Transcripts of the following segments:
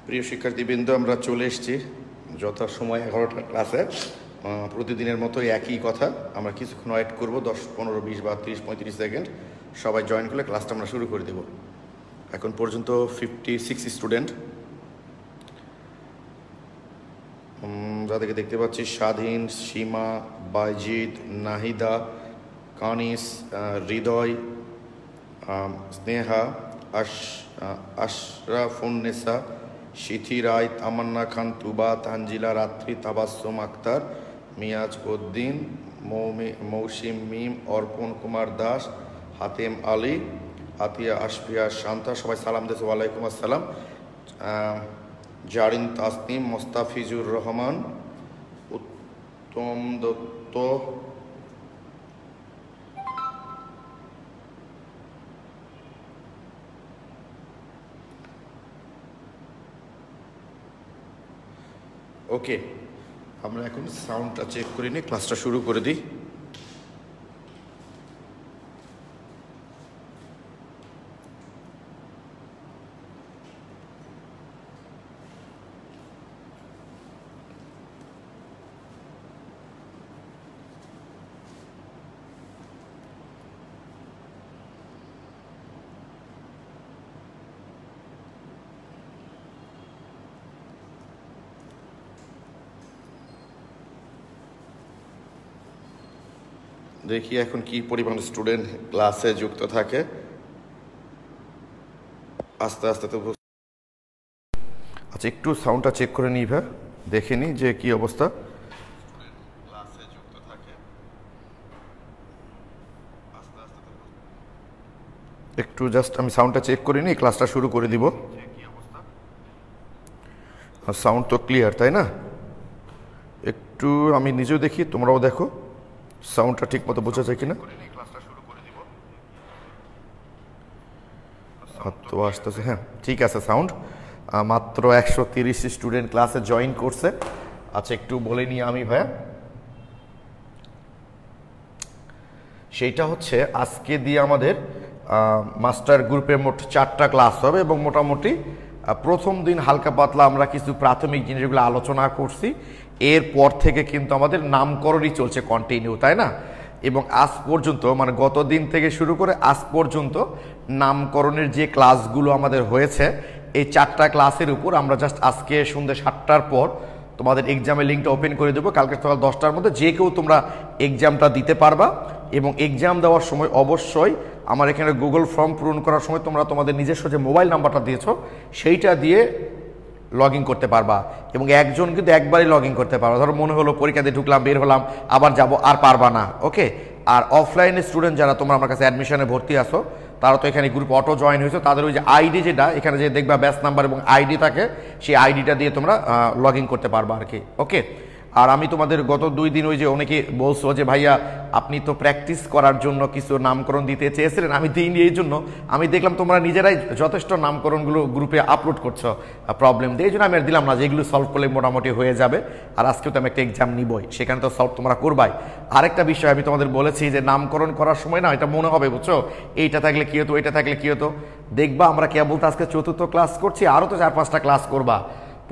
প্রিয় শিক্ষার্থীবৃন্দ, আমরা চলে এসেছি যথাসময় 11টার ক্লাসে। প্রতিদিনের মতো একই কথা, আমরা কিছুক্ষণ ওয়েট করবো, 10, 15, 20 বা 30, 35 সেকেন্ড। সবাই জয়েন করলে ক্লাসটা আমরা শুরু করে দেব। এখন পর্যন্ত 56 স্টুডেন্ট, যাদেরকে দেখতে পাচ্ছি: স্বাধীন, সীমা, বাইজিদ, নাহিদা, কানিস, হৃদয়, স্নেহা, আশরাফুন্নেসা, সিথি রায়, তামান্না খান, তুবা, তানজিলা, রাত্রি, তাবাসসুম আক্তার, মিয়াজ উদ্দিন, মৌসিম মিম, অর্পণ কুমার দাস, হাতেম আলী, আতিয়া, আশফিয়া, শান্তা। সবাই সালাম দিয়েছে। ওয়ালাইকুম আসসালাম। জারিন তাসনিম, মোস্তাফিজুর রহমান, উত্তম দত্ত, ওকে। আমরা এখন সাউন্ডটা চেক করে নিয়ে ক্লাসটা শুরু করে দিই। দেখি এখন কি পরিমাণ স্টুডেন্ট ক্লাসে যুক্ত থাকে। আস্তে আস্তে তো আচ্ছা, একটু সাউন্ডটা চেক করে নিই ভাই, দেখে নিই যে কি অবস্থা। ক্লাসে যুক্ত থাকে, আস্তে আস্তে একটু জাস্ট আমি সাউন্ডটা চেক করে নিই, ক্লাসটা শুরু করে দিব। সাউন্ড তো ক্লিয়ার, তাই না? একটু আমি নিজেও দেখি, তোমরাও দেখো সাউন্ডটা ঠিক মতো বোঝা যায় কিনা। তো আসতেছে, হ্যাঁ ঠিক আছে সাউন্ড। মাত্র 130 স্টুডেন্ট ক্লাসে জয়েন করছে। আচ্ছা, একটু বলে নিই আমি ভাইয়া, সেইটা হচ্ছে আজকে দিয়ে আমাদের মাস্টার গ্রুপে মোট 4টা ক্লাস হবে এবং মোটামুটি প্রথম দিন হালকা পাতলা আমরা কিছু প্রাথমিক জিনিসগুলো আলোচনা করছি। এরপর থেকে কিন্তু আমাদের নামকরণই চলছে কন্টিনিউ, তাই না? এবং আজ পর্যন্ত, মানে গত দিন থেকে শুরু করে আজ পর্যন্ত নামকরণের যে ক্লাসগুলো আমাদের হয়েছে, এই 4টা ক্লাসের উপর আমরা জাস্ট আজকে সন্ধ্যে 7টার পর তোমাদের এক্সামের লিঙ্কটা ওপেন করে দেবো। কালকে সকাল 10টার মধ্যে যে কেউ তোমরা এক্সামটা দিতে পারবা। এবং এক্সাম দেওয়ার সময় অবশ্যই আমার এখানে গুগল ফর্ম পূরণ করার সময় তোমরা তোমাদের নিজস্ব যে মোবাইল নাম্বারটা দিয়েছো সেইটা দিয়ে লগ ইন করতে পারবা। এবং একজন কিন্তু একবারই লগ ইন করতে পারবা। ধরো মনে হলো পরীক্ষা দিয়ে ঢুকলাম, বের হলাম, আবার যাব, আর পারবা না, ওকে। আর অফলাইনে স্টুডেন্ট যারা তোমরা আমার কাছে অ্যাডমিশনে ভর্তি আসো, তারা তো এখানে গ্রুপ অটো জয়েন হয়েছে, তাদের ওই যে আইডি যেটা এখানে যে দেখবা ব্যাচ নাম্বার এবং আইডি থাকে, সেই আইডিটা দিয়ে তোমরা লগ ইন করতে পারবা আর কি, ওকে। আর আমি তোমাদের গত 2 দিন ওই যে অনেকে বলছো যে ভাইয়া আপনি তো প্র্যাকটিস করার জন্য কিছু নামকরণ দিতে চেয়েছিলেন, আমি দিইনি। এই জন্য আমি দেখলাম তোমরা নিজেরাই যথেষ্ট নামকরণগুলো গ্রুপে আপলোড করছো, প্রবলেম দিয়ে, এই জন্য আমি আর দিলাম না, যেগুলো সলভ করলে মোটামুটি হয়ে যাবে। আর আজকেও তো আমি একটা এক্সাম নিবই, সেখানে তো সলভ তোমরা করবাই। আরেকটা বিষয় আমি তোমাদের বলেছি যে নামকরণ করার সময় না এটা মনে হবে, বুঝছো, এইটা থাকলে কী হতো, এইটা থাকলে কী হতো। দেখবা আমরা কেবল তো আজকে 4র্থ ক্লাস করছি, আরও তো 4-5টা ক্লাস করবা।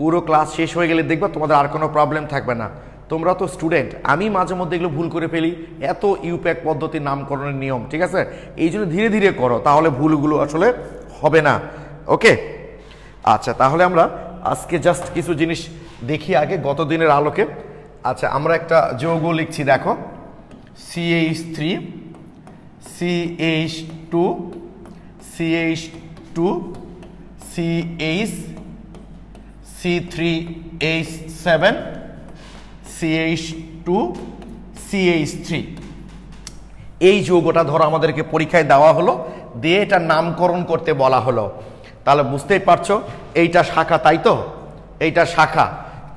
পুরো ক্লাস শেষ হয়ে গেলে দেখবা তোমাদের আর কোনো প্রবলেম থাকবে না। তোমরা তো স্টুডেন্ট, আমি মাঝে মধ্যে এগুলো ভুল করে ফেলি, এত ইউপ্যাক পদ্ধতির নামকরণের নিয়ম, ঠিক আছে? এই জন্য ধীরে ধীরে করো, তাহলে ভুলগুলো আসলে হবে না, ওকে। আচ্ছা, তাহলে আমরা আজকে জাস্ট কিছু জিনিস দেখি আগে গত দিনের আলোকে। আচ্ছা, আমরা একটা যৌগ লিখছি, দেখো, CH3, CH2, CH2, CH, C3H7, CH2, CH3। এই যৌগটা ধরো আমাদেরকে পরীক্ষায় দেওয়া হলো, দিয়ে এটা নামকরণ করতে বলা হলো। তাহলে বুঝতেই পারছো এইটা শাখা, তাই তো? এইটা শাখা।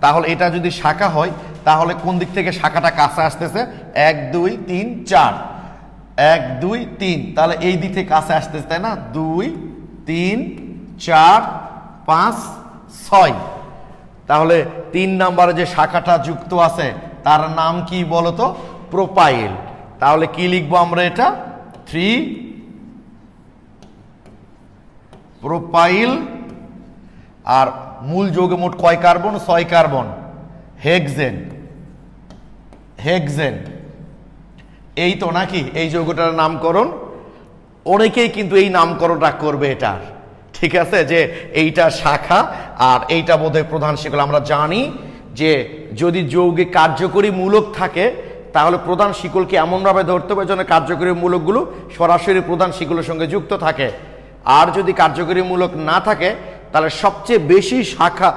তাহলে এটা যদি শাখা হয় তাহলে কোন দিক থেকে শাখাটা কাছে আসতেছে? 1, 2, 3, 4, 1, 2, 3, তাহলে এই দিক থেকে কাছে আসতেছে, তাই না? 2, 3, 4, 5, 6। তাহলে 3 নম্বরে যে শাখাটা যুক্ত আছে তার নাম কি বলতো? প্রোপাইল। তাহলে কি লিখবো আমরা? এটা 3 প্রোপাইল। আর মূল যৌগে মোট কয় কার্বন? 6 কার্বন। হেক্সেন, হেক্সেন এই তো নাকি এই যৌগটার নামকরণ? অনেকেই কিন্তু এই নামকরণটা করবে এটার, ঠিক আছে, যে এইটা শাখা আর এইটা বোধহয় প্রধান শিকল। আমরা জানি যে যদি যৌগে কার্যকরী মূলক থাকে তাহলে প্রধান শিকলকে এমনভাবে ধরতে হবে যেন কার্যকরী মূলকগুলো সরাসরি প্রধান শিকলের সঙ্গে যুক্ত থাকে। আর যদি কার্যকরী মূলক না থাকে তাহলে সবচেয়ে বেশি শাখা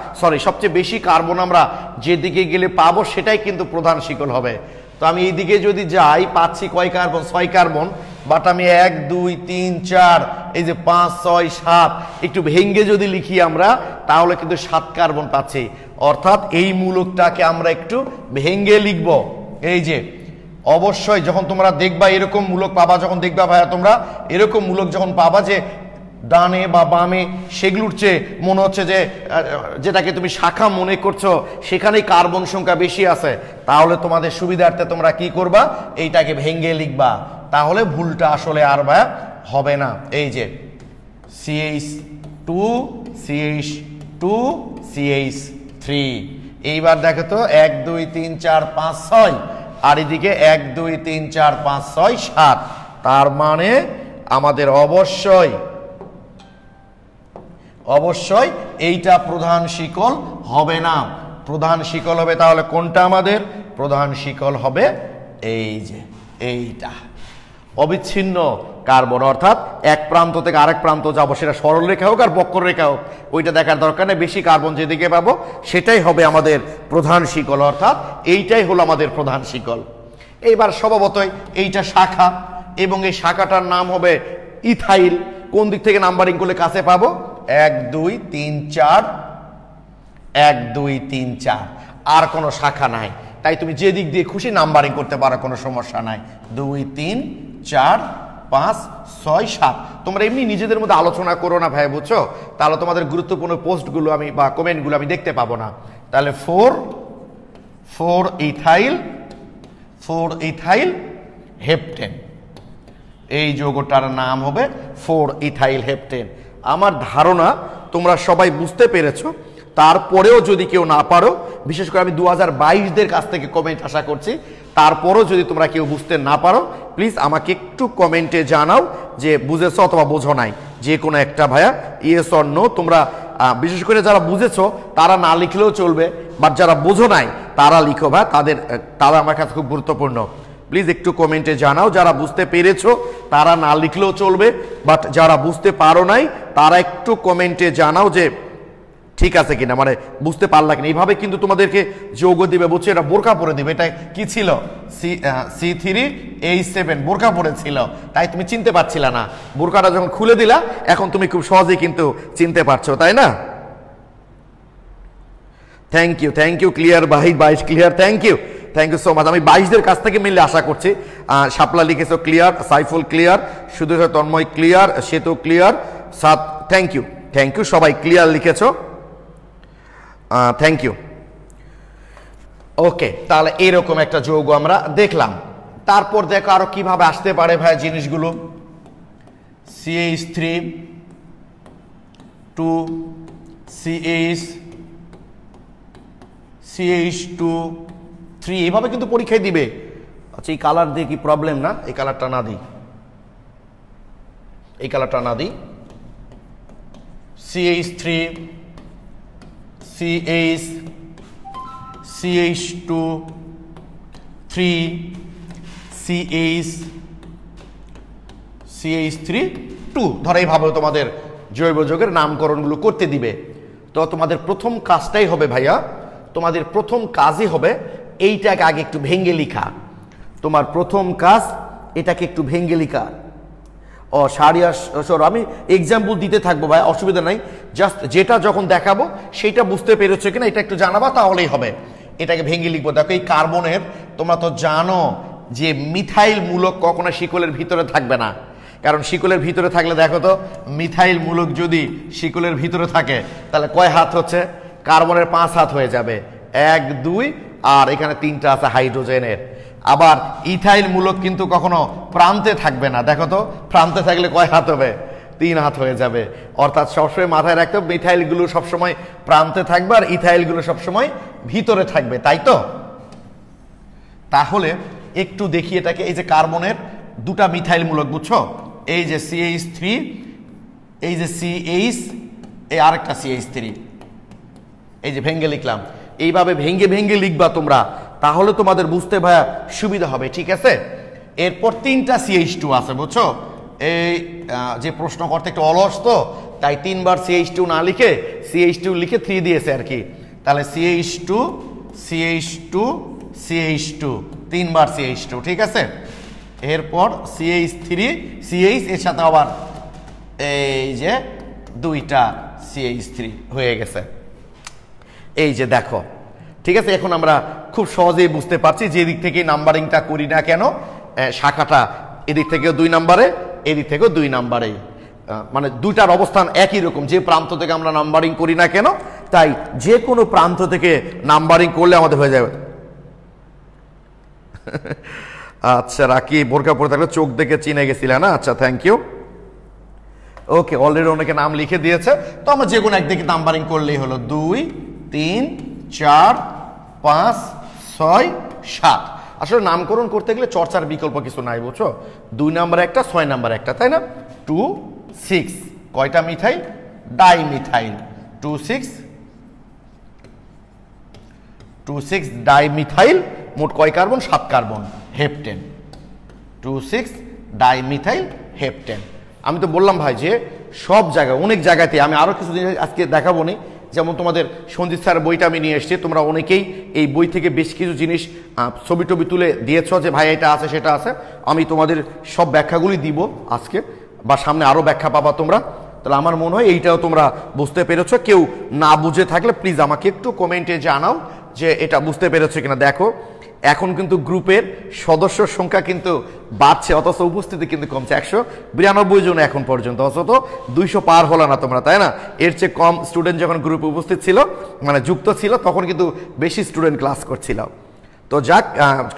সবচেয়ে বেশি কার্বন আমরা যেদিকে গেলে পাবো সেটাই কিন্তু প্রধান শিকল হবে। তো আমি এইদিকে যদি যাই পাচ্ছি কয় কার্বন? 6 কার্বন। বাট আমি 1 2 3 4 এই যে 5 6 7 একটু ভেঙ্গে যদি লিখি আমরা তাহলে কিন্তু 7 কার্বন পাচ্ছি। অর্থাৎ এই মূলকটাকে আমরা একটু ভেঙ্গে লিখব। এই যে অবশ্যই যখন তোমরা দেখবা এরকম মূলক পাবা, যখন দেখবা ভাইয়া তোমরা এরকম মূলক যখন পাবা যে ডানে বা বামে সেগুলোর চেয়ে মনে হচ্ছে যে যেটাকে তুমি শাখা মনে করছো সেখানেই কার্বন সংখ্যা বেশি আছে, তাহলে তোমাদের সুবিধার্থে তোমরা কি করবা? এইটাকে ভেঙ্গে লিখবা, তাহলে ভুলটা আসলে আর ভাইয়া হবে না। এই যে CH2 CH2 CH3। এইবার দেখো তো 1 2 3 4 5 6 আর এদিকে 1 2 3 4 5 6 7। তার মানে আমাদের অবশ্যই এইটা প্রধান শিকল হবে না। প্রধান শিকল হবে তাহলে কোনটা? আমাদের প্রধান শিকল হবে এই যে এইটা অবিচ্ছিন্ন কার্বন, অর্থাৎ এক প্রান্ত থেকে আরেক প্রান্ত যাবো, সেটা সরল রেখা হোক আর বক্ররেখা হোক ওইটা দেখার দরকার নেই, বেশি কার্বন যেদিকে পাবো সেটাই হবে আমাদের প্রধান শিকল, অর্থাৎ এইটাই হলো আমাদের প্রধান শিকল। এইবার স্বভাবতই এইটা শাখা এবং এই শাখাটার নাম হবে ইথাইল। কোন দিক থেকে নাম্বারিং করলে কাছে পাবো? 1 2 3 4 1 2 3 4, আর কোনো শাখা নাই, তাই তুমি যে দিক দিয়ে খুশি নাম্বারিং করতে পারো, কোনো সমস্যা নাই। 2 3 4 5 6 7। তোমরা এমনি নিজেদের মধ্যে আলোচনা করো না ভাই, বুঝছো? তাহলে তোমাদের গুরুত্বপূর্ণ পোস্টগুলো আমি বা কমেন্টগুলো আমি দেখতে পাবো না। তাহলে 4 ইথাইল হেপটেন, এই যৌগটার নাম হবে 4 ইথাইল হেপটেন। আমার ধারণা তোমরা সবাই বুঝতে পেরেছো। তারপরেও যদি কেউ না পারো, বিশেষ করে আমি 2022-দের কাছ থেকে কমেন্ট আশা করছি, তারপরেও যদি তোমরা কেউ বুঝতে না পারো প্লিজ আমাকে একটু কমেন্টে জানাও যে বুঝেছো অথবা বোঝো নাই, যে কোনো একটা ভাইয়া, ইয়েস অর নো। তোমরা বিশেষ করে যারা বুঝেছো তারা না লিখলেও চলবে, বাট যারা বোঝো নাই তারা লিখো ভাই, তারা আমার কাছে খুব গুরুত্বপূর্ণ। প্লিজ একটু কমেন্টে জানাও, যারা বুঝতে পেরেছো তারা না লিখলেও চলবে, বাট যারা বুঝতে পারো নাই তারা একটু কমেন্টে জানাও যে ঠিক আছে কিনা, মানে বুঝতে পারলা কিনা। এইভাবে কিন্তু তোমাদেরকে যৌগ দিবে, বুঝছো? এটা বোরকা পরে দিবে। এটা কি ছিল? C3H7 বোরকা পরেছিল, তাই তুমি চিনতে পারছিলা না। বোরকাটা যখন খুলে দিলা এখন তুমি খুব সহজেই কিন্তু চিনতে পারছো, তাই না? থ্যাংক ইউ ক্লিয়ার ভাই, 22 clear, thank you so much. আমি 22-দের কাছ থেকে মিললে আশা করছি। শাপলা লিখেছো ক্লিয়ার, সাইফুল ক্লিয়ার, শুধু তন্ময় ক্লিয়ার, সেতু ক্লিয়ার, সাত থ্যাংক ইউ সবাই ক্লিয়ার লিখেছো, থ্যাংক ইউ। ওকে, তাহলে এরকম একটা যৌগ আমরা দেখলাম। তারপর দেখো আরো কিভাবে আসতে পারে ভাই জিনিসগুলো। CH3 2 CH2 3, এইভাবে কিন্তু পরীক্ষায় দিবে। আচ্ছা, এই কালার দিয়ে কি প্রবলেম না? এই কালারটা না দিই, CH3 CH2 3 CH3 2, ধরো এইভাবে তোমাদের জৈব যৌগের নামকরণগুলো করতে দিবে। তো তোমাদের প্রথম কাজটাই হবে ভাইয়া, তোমাদের প্রথম কাজই হবে এইটাকে আগে একটু ভেঙ্গে লিখা। তোমার প্রথম কাজ এটাকে একটু ভেঙ্গে লিখা। আমি এক্সাম্পল দিতে থাকবো ভাই, অসুবিধা নাই। জাস্ট যেটা যখন দেখাবো সেইটা বুঝতে পেরেছো কিনা এটা একটু জানাবা, তাহলেই হবে। এটাকে ভেঙে লিখবো। দেখো এই কার্বনের, তোমরা তো জানো যে মিথাইল মূলক কখনো শিকলের ভিতরে থাকবে না, কারণ শিকলের ভিতরে থাকলে দেখো তো মিথাইল মূলক যদি শিকলের ভিতরে থাকে তাহলে কয় হাত হচ্ছে? কার্বনের 5 হাত হয়ে যাবে, 1 2, আর এখানে 3টা আছে হাইড্রোজেনের। আবার ইথাইল মূলক কিন্তু কখনো প্রান্তে থাকবে না, দেখো তো প্রান্তে থাকলে কয় হাত হবে? 3 হাত হয়ে যাবে। অর্থাৎ সবসময় মাথায় রাখতে হবে মিথাইলগুলো সবসময় প্রান্তে থাকবে আর ইথাইলগুলো সবসময় ভিতরে থাকবে, তাই তো? তাহলে একটু দেখি এটাকে, এই যে কার্বনের দুটা মিথাইল মূলক, বুঝছো? এই যে CH3, এই যে CH, এই আরেকটা CH3, এই যে ভেঙ্গে লিখলাম। এইভাবে ভেঙ্গে ভেঙ্গে লিখবা তোমরা, তাহলে তোমাদের বুঝতে ভাইয়া সুবিধা হবে, ঠিক আছে? এরপর 3টা CH2 আছে, বুঝছো? এই যে প্রশ্ন করতে একটু অলস তো, তাই 3 বার CH2 না লিখে CH2 লিখে 3 দিয়েছে আর কি। তাহলে CH2 CH2 CH2, 3 বার CH2, ঠিক আছে? এরপর CH3 CH, এর সাথে আবার এই যে 2টা CH3 হয়ে গেছে। এই যে দেখো, ঠিক আছে? এখন আমরা খুব সহজেই বুঝতে পারছি যে দিক থেকে নাম্বারিংটা করি না কেন, শাখাটা এদিক থেকেও 2 নাম্বারে, এদিক থেকেও 2 নাম্বারে, মানে দুইটার অবস্থান একই রকম। যে প্রান্ত থেকে আমরা নাম্বারিং করি না কেন, তাই যে কোনো প্রান্ত থেকে নাম্বারিং করলে আমাদের হয়ে যাবে। আচ্ছা, রাকি বোরকা পরে থাকলে চোখ দেখে চিনে গেছিলে না? আচ্ছা, থ্যাংক ইউ। ওকে, অলরেডি অনেকে নাম লিখে দিয়েছে, তো আমরা যে কোনো একদিকে নাম্বারিং করলেই হলো। 2 3 4 5 6 7। আসলে নামকরণ করতে গেলে চর্চার বিকল্প কিছু নাই, বুঝছো? 2 নাম্বার একটা, 6 নাম্বার একটা, তাই না? 2 6, কয়টা মিথাইল? ডাইমিথাইল। 2 6 ডাইমিথাইল, মোট কয় carbon? 7 carbon, heptane. 2 6 dimethyl heptane. আমি তো বললাম ভাই যে সব জায়গায়, অনেক জায়গাতে আমি আরো কিছু জিনিস আজকে দেখাবো নি। যেমন তোমাদের সঞ্জিত স্যার বইটা আমি নিয়ে এসেছি, তোমরা অনেকেই এই বই থেকে বেশ কিছু জিনিস ছবি টবি তুলে দিয়েছ যে ভাই এটা আছে সেটা আছে। আমি তোমাদের সব ব্যাখ্যাগুলি দিব আজকে, বা সামনে আরো ব্যাখ্যা পাবা তোমরা। তাহলে আমার মনে হয় এইটাও তোমরা বুঝতে পেরেছ। কেউ না বুঝে থাকলে প্লিজ আমাকে একটু কমেন্টে জানাও যে এটা বুঝতে পেরেছো কিনা। দেখো এখন কিন্তু গ্রুপের সদস্য সংখ্যা কিন্তু বাড়ছে, অথচ উপস্থিতি কিন্তু কমছে। 192 জন এখন পর্যন্ত, অথচ 200 পার হলো না তোমরা, তাই না? এর চেয়ে কম স্টুডেন্ট যখন গ্রুপে উপস্থিত ছিল, মানে যুক্ত ছিল, তখন কিন্তু বেশি স্টুডেন্ট ক্লাস করছিল। তো যাক,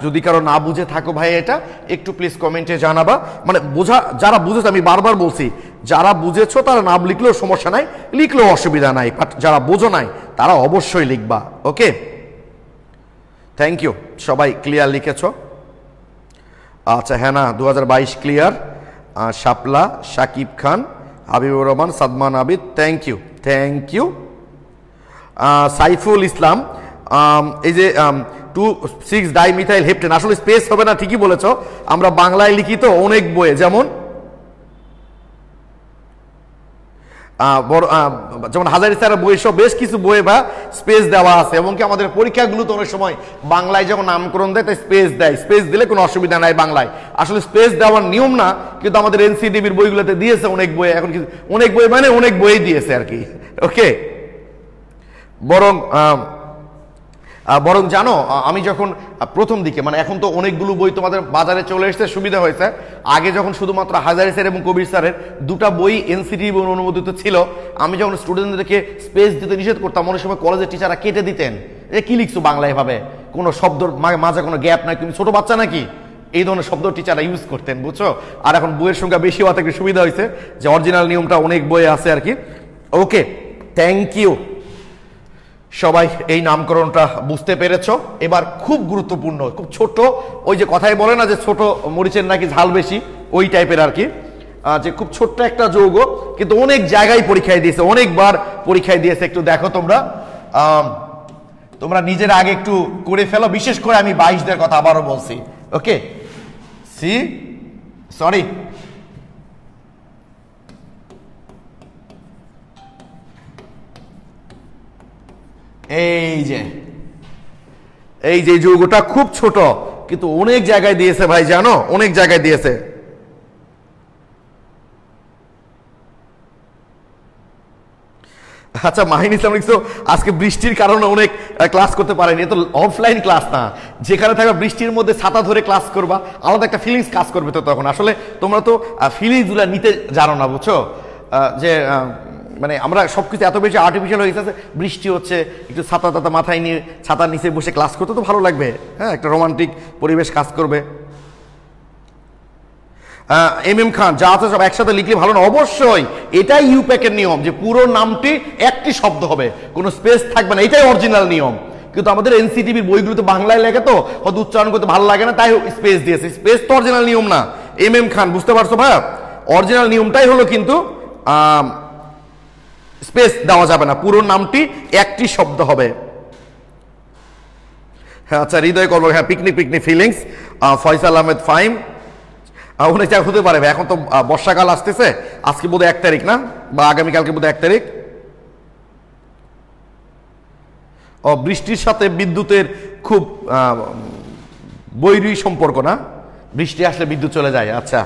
যদি কারো না বুঝে থাকো ভাই এটা একটু প্লিজ কমেন্টে জানাবা। মানে বোঝা, যারা বুঝেছো, আমি বারবার বলছি, যারা বুঝেছো তারা নাম লিখলেও সমস্যা নাই, লিখলেও অসুবিধা নাই, বাট যারা বোঝো নাই তারা অবশ্যই লিখবা। Okay, thank you. সবাই ক্লিয়ার লিখেছ? আচ্ছা, হ্যাঁ না 2022 clear. Shapla, Sakib Khan, Habibur Rahman, Sadman Abid, thank you, thank you. Saiful Islam, এই যে 2 6 ডাইমিথাইল হেপটেন, আসলে স্পেস হবে না, ঠিকই বলেছ। আমরা বাংলায় লিখি তো অনেক বইয়ে, যেমন হাজারি স্যারের বই সব বেশ কিছু বইয়ে বা স্পেস দেওয়া আছে, এবং কি আমাদের পরীক্ষাগুলো তো অনেক সময় বাংলায় যখন নামকরণ দেয় তাই স্পেস দেয়। স্পেস দিলে কোনো অসুবিধা নাই বাংলায়, আসলে স্পেস দেওয়ার নিয়ম না, কিন্তু আমাদের এনসিডিবির বইগুলোতে দিয়েছে অনেক বই। এখন কিছু অনেক বই মানে অনেক বই দিয়েছে আর কি। ওকে, বরং জানো, আমি যখন প্রথম দিকে, মানে এখন তো অনেকগুলো বই তোমাদের বাজারে চলে এসেছে, সুবিধা হয়েছে। আগে যখন শুধুমাত্র হাজারি স্যার এবং কবির স্যারের 2টা বই এনসিটিভি অনুমোদিত ছিল, আমি যখন স্টুডেন্টদেরকে স্পেস দিতে নিষেধ করতাম, অনেক সময় কলেজের টিচাররা কেটে দিতেন, যে কি লিখছো বাংলায় ভাবে, কোনো শব্দর মাঝে কোনো গ্যাপ নাই, তুমি ছোট বাচ্চা নাকি, এই ধরনের শব্দ টিচাররা ইউজ করতেন, বুঝছো? আর এখন বইয়ের সংখ্যা বেশি হওয়া থেকে সুবিধা হয়েছে যে অরিজিনাল নিয়মটা অনেক বইয়ে আছে আর কি। ওকে, থ্যাংক ইউ। সবাই এই নামকরণটা বুঝতে পেরেছ? এবার খুব গুরুত্বপূর্ণ, খুব ছোট, ওই যে কথাই বলে না যে ছোট মরিচের নাকি ঝাল বেশি, ওই টাইপের আর কি, যে খুব ছোট্ট একটা যৌগ, কিন্তু অনেক জায়গায় পরীক্ষায় দিয়েছে, অনেকবার পরীক্ষায় দিয়েছে। একটু দেখো তোমরা, তোমরা নিজেরা আগে একটু করে ফেলো, বিশেষ করে আমি 22দের কথা আবারও বলছি। ওকে, এই যে যৌগটা খুব ছোট, কিন্তু অনেক জায়গায় দিয়েছে ভাই, জানো, অনেক জায়গায় দিয়েছে। আচ্ছা, মাহিন ইসলাম লিখছো আজকে বৃষ্টির কারণে অনেক ক্লাস করতে পারেনি। এ তো অফলাইন ক্লাস না, যেখানে থাকবে বৃষ্টির মধ্যে ছাতা ধরে ক্লাস করবা, আলাদা একটা ফিলিংস কাজ করবে। তো তখন আসলে তোমরা তো ফিলিংসগুলো নিতে জানো না, বুঝছো? যে মানে আমরা সবকিছু এত বেশি আর্টিফিশিয়াল হয়ে গেছে, বৃষ্টি হচ্ছে, একটু ছাতা টাতা মাথায় নিয়ে ছাতার নিচে বসে ক্লাস করতে তো ভালো লাগবে, হ্যাঁ, একটা রোমান্টিক পরিবেশ কাজ করবে। এম এম খান, যা আছে সব একসাথে লিখলে ভালো না? অবশ্যই, এটাই ইউপ্যাকের নিয়ম যে পুরো নামটি একটি শব্দ হবে, কোনো স্পেস থাকবে না, এটাই অরিজিনাল নিয়ম। কিন্তু আমাদের এনসিটিভির বইগুলোতে বাংলায় লেখে তো হয়তো উচ্চারণ করতে ভালো লাগে না, তাই স্পেস দিয়েছে। স্পেস তো অরিজিনাল নিয়ম না এম এম খান, বুঝতে পারছো ভাইয়া? অরিজিনাল নিয়মটাই হলো কিন্তু স্পেস দেওয়া যাবে না, পুরো নামটি একটি শব্দ হবে। হ্যাঁ আচ্ছা, হৃদয় করবো, হ্যাঁ picnic picnic feelings, Faisal Ahmed Faim, উনি চা হতে পারে। এখন তো বর্ষাকাল আসতেছে, আজকে বোধহয় 1 তারিখ না, বা আগামীকালকে বোধহয় 1 তারিখ। ও বৃষ্টির সাথে বিদ্যুতের খুব বৈরী সম্পর্ক না? বৃষ্টি আসলে বিদ্যুৎ চলে যায়, আচ্ছা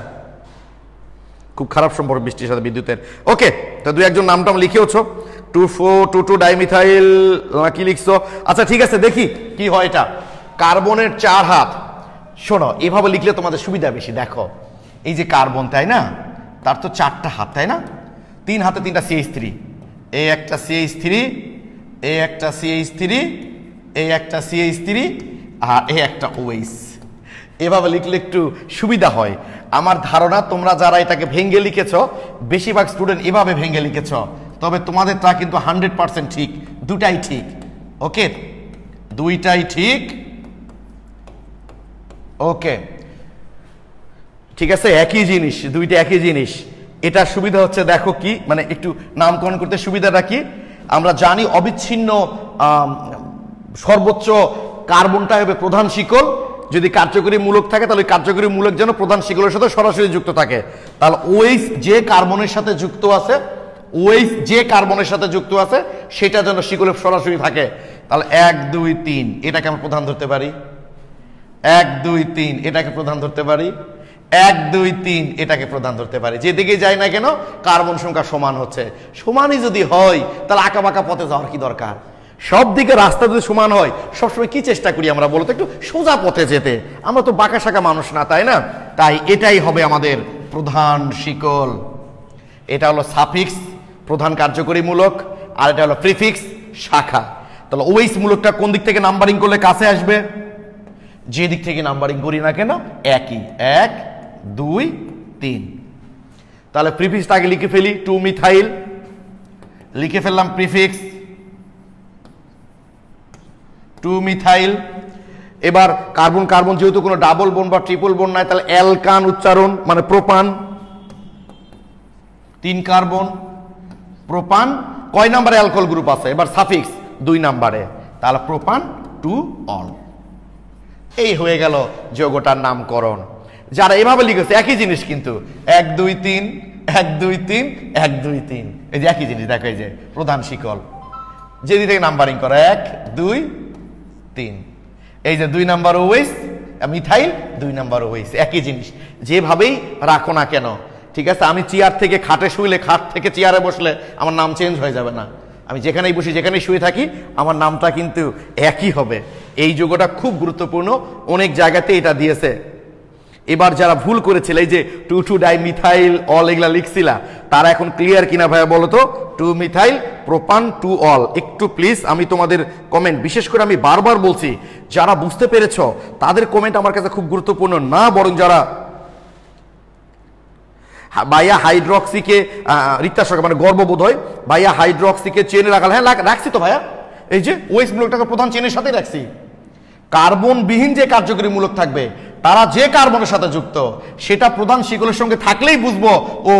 খুব খারাপ সম্পর্ক বৃষ্টির সাথে বিদ্যুতের। ওকে, তো 2-1 নাম টাম লিখেওছো, 2,4,2,2 ডাইমিথাইল কি লিখছো? আচ্ছা ঠিক আছে, দেখি কি হয় এটা। কার্বনের 4 হাত, শোনো এভাবে লিখলে তোমাদের সুবিধা বেশি। দেখো এই যে কার্বন, তাই না, তার তো 4টা হাত, তাই না? 3 হাতে 3টা CH3, এই একটা CH3, এই একটা CH3, এই একটা CH3, আর এই একটা OH। এভাবে লিখলে একটু সুবিধা হয়। আমার ধারণা তোমরা যারা এটাকে ভেঙ্গে লিখেছ, বেশিরভাগ স্টুডেন্ট এভাবে ভেঙ্গে লিখেছ, তবে তোমাদেরটা কিন্তু 100% ঠিক, দুটাই ঠিক। ওকে, দুইটাই ঠিক। ওকে ঠিক আছে, একই জিনিস, দুইটা একই জিনিস। এটা সুবিধা হচ্ছে, দেখো কি মানে একটু নামকরণ করতে সুবিধাটা কি, আমরা জানি অবিচ্ছিন্ন সর্বোচ্চ কার্বনটা হবে প্রধান শিকল। যদি কার্যকরী মূলক থাকে তাহলে কার্যকরী মূলক যেন প্রধান শিকলের সাথে সরাসরি যুক্ত থাকে। তাহলে OH যে কার্বনের সাথে যুক্ত আছে, OH যে কার্বনের সাথে যুক্ত আছে সেটা যেন শিকলে সরাসরি থাকে। তাহলে 1 2 3 এটাকে আমরা প্রধান ধরতে পারি, 1 2 3 এটাকে প্রধান ধরতে পারি, 1 2 3 এটাকে প্রধান ধরতে পারি। যেদিকে যাই না কেন কার্বন সংখ্যা সমান হচ্ছে। সমানই যদি হয় তাহলে আঁকা বাঁকা পথে যাওয়ার কি দরকার? সব দিকে রাস্তা যদি সমান হয়, সবসময় কি চেষ্টা করি আমরা বলতো? একটু সোজা পথে যেতে। আমরা তো বাঁকা শাখা মানুষ না, তাই না? তাই এটাই হবে আমাদের প্রধান শিকল। এটা হলো সাফিক্স, প্রধান কার্যকরী মূলক, আর এটা হলো প্রিফিক্স, শাখা। তাহলে OH মূলকটা কোন দিক থেকে নাম্বারিং করলে কাছে আসবে? যে দিক থেকে নাম্বারিং করি না কেন একই, 1 2 3। তাহলে প্রিফিক্সটা আগে লিখে ফেলি, 2 মিথাইল লিখে ফেললাম, প্রিফিক্স 2 মিথাইল। এবার কার্বন কার্বন যেহেতু কোনো ডাবল বন্ড বা ট্রিপল বন্ড নাই, তাহলে অ্যালকান উচ্চারণ, মানে প্রোপান, 3 কার্বন প্রোপান। কয় নাম্বারে অ্যালকোহল গ্রুপ আছে? এবার সাফিক্স 2 নাম্বারে, তাহলে প্রোপান 2 অল। এই হয়ে গেল যৌগটার নামকরণ। যারা এভাবে লিখেছে একই জিনিস কিন্তু, 1 2 3 1 2 3 1 2 3, এই যে একই জিনিস। দেখো এই যে প্রধান শিকল, যেদিক থেকে নাম্বারিং করো 1 2 3, এই যে 2 number OH methyl, 2 number OH, একই জিনিস। যেভাবেই রাখো না কেন, ঠিক আছে? আমি চেয়ার থেকে খাটে শুইলে, খাট থেকে চেয়ারে বসলে আমার নাম চেঞ্জ হয়ে যাবে না। আমি যেখানেই বসি, যেখানেই শুয়ে থাকি, আমার নামটা কিন্তু একই হবে। এই যৌগটা খুব গুরুত্বপূর্ণ, অনেক জায়গাতে এটা দিয়েছে। এবার যারা ভুল করেছিল, এই যে 2,2 ডাইমিথাইল অল এগুলা লিখছিলা, তারা এখন ক্লিয়ার কিনা ভাইয়া বলো তো? 2 মিথাইল প্রোপান 2 অল। একটু প্লিজ আমি তোমাদের কমেন্ট, বিশেষ করে আমি বারবার বলছি, যারা বুঝতে পেরেছ তাদের কমেন্ট আমার কাছে খুব গুরুত্বপূর্ণ না, বরং যারা ভাইয়া হাইড্রক্সিকে রিক্তাশক মানে গর্ববোধ হয়, ভাইয়া হাইড্রক্সিকে চেনে রাখাল। হ্যাঁ রাখছি তো ভাইয়া, এই যে OH মূলকটাকে প্রধান চেনের সাথে রাখছি। কার্বন বিহীন যে কার্যকরী মূলক থাকবে, তারা যে কার্বনের সাথে যুক্ত, সেটা প্রধান শিকলের সঙ্গে থাকলেই বুঝবো ও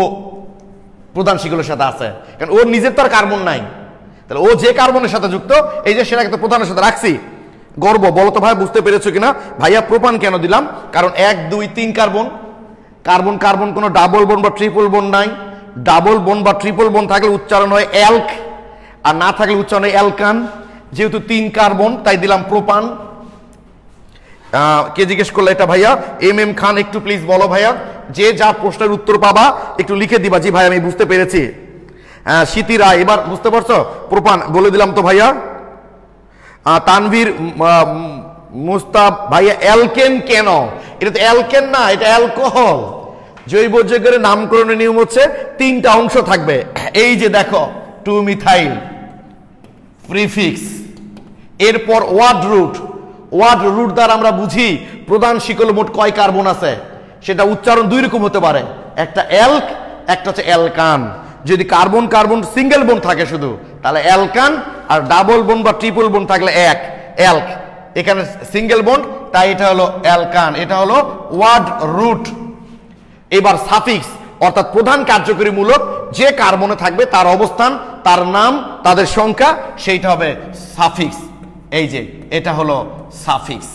প্রধান শিকলের সাথে আছে, কারণ ওর নিজের তো আর কার্বন নাই। তাহলে ও যে কার্বনের সাথে যুক্ত, এই যে সেটাকে তো প্রধানের সাথে রাখছি। গর্ব বলো তো ভাই, বুঝতে পেরেছো কিনা? ভাইয়া প্রোপান কেন দিলাম? কারণ 1 2 3 কার্বন, কার্বন কার্বন কোনো ডাবল বন্ড বা ট্রিপল বন্ড নাই। ডাবল বন্ড বা ট্রিপল বন্ড থাকলে উচ্চারণ হয় অ্যালক, আর না থাকলে উচ্চারণ হয় অ্যালকান। যেহেতু 3 কার্বন তাই দিলাম প্রোপান। কে জিজ্ঞেস করলো এটা ভাইয়া? এম খান, একটু প্লিজ বলো ভাইয়া, যে যা প্রশ্নের উত্তর পাবা একটু লিখে দিবা। জি ভাই আমি বুঝতে পেরেছি। স্মৃতি রায়, এবার বুঝতে পারছো? প্রোপান বলে দিলাম তো ভাইয়া। তানভীর মুস্তাব ভাইয়া, অ্যালকেন কেন? এটা তো অ্যালকেন না, এটা অ্যালকোহল। জৈব যৌগের নামকরণের নিয়ম হচ্ছে 3টা অংশ থাকবে। এই যে দেখো 2 মিথাইল প্রিফিক্স, এরপর ওয়ার্ড রুট। ওয়ার্ড রুট দ্বারা আমরা বুঝি প্রধান শিকল মোট কয় কার্বন আছে। সেটা উচ্চারণ দুই রকম হতে পারে, একটা অ্যালক, একটা হচ্ছে অ্যালকান। যদি কার্বন কার্বন সিঙ্গেল বন্ড থাকে শুধু তাহলে অ্যালকান, আর ডাবল বন্ড বা ট্রিপল বন্ড থাকলে অ্যালক। এখানে সিঙ্গেল বন্ড, তাই এটা হলো অ্যালকান, এটা হলো ওয়ার্ড রুট। এবার সাফিক্স অর্থাৎ প্রধান কার্যকরী মূলক যে কার্বনে থাকবে তার অবস্থান, তার নাম, তাদের সংখ্যা, সেইটা হবে সাফিক্স। এই যে এটা হলো সাফিক্স।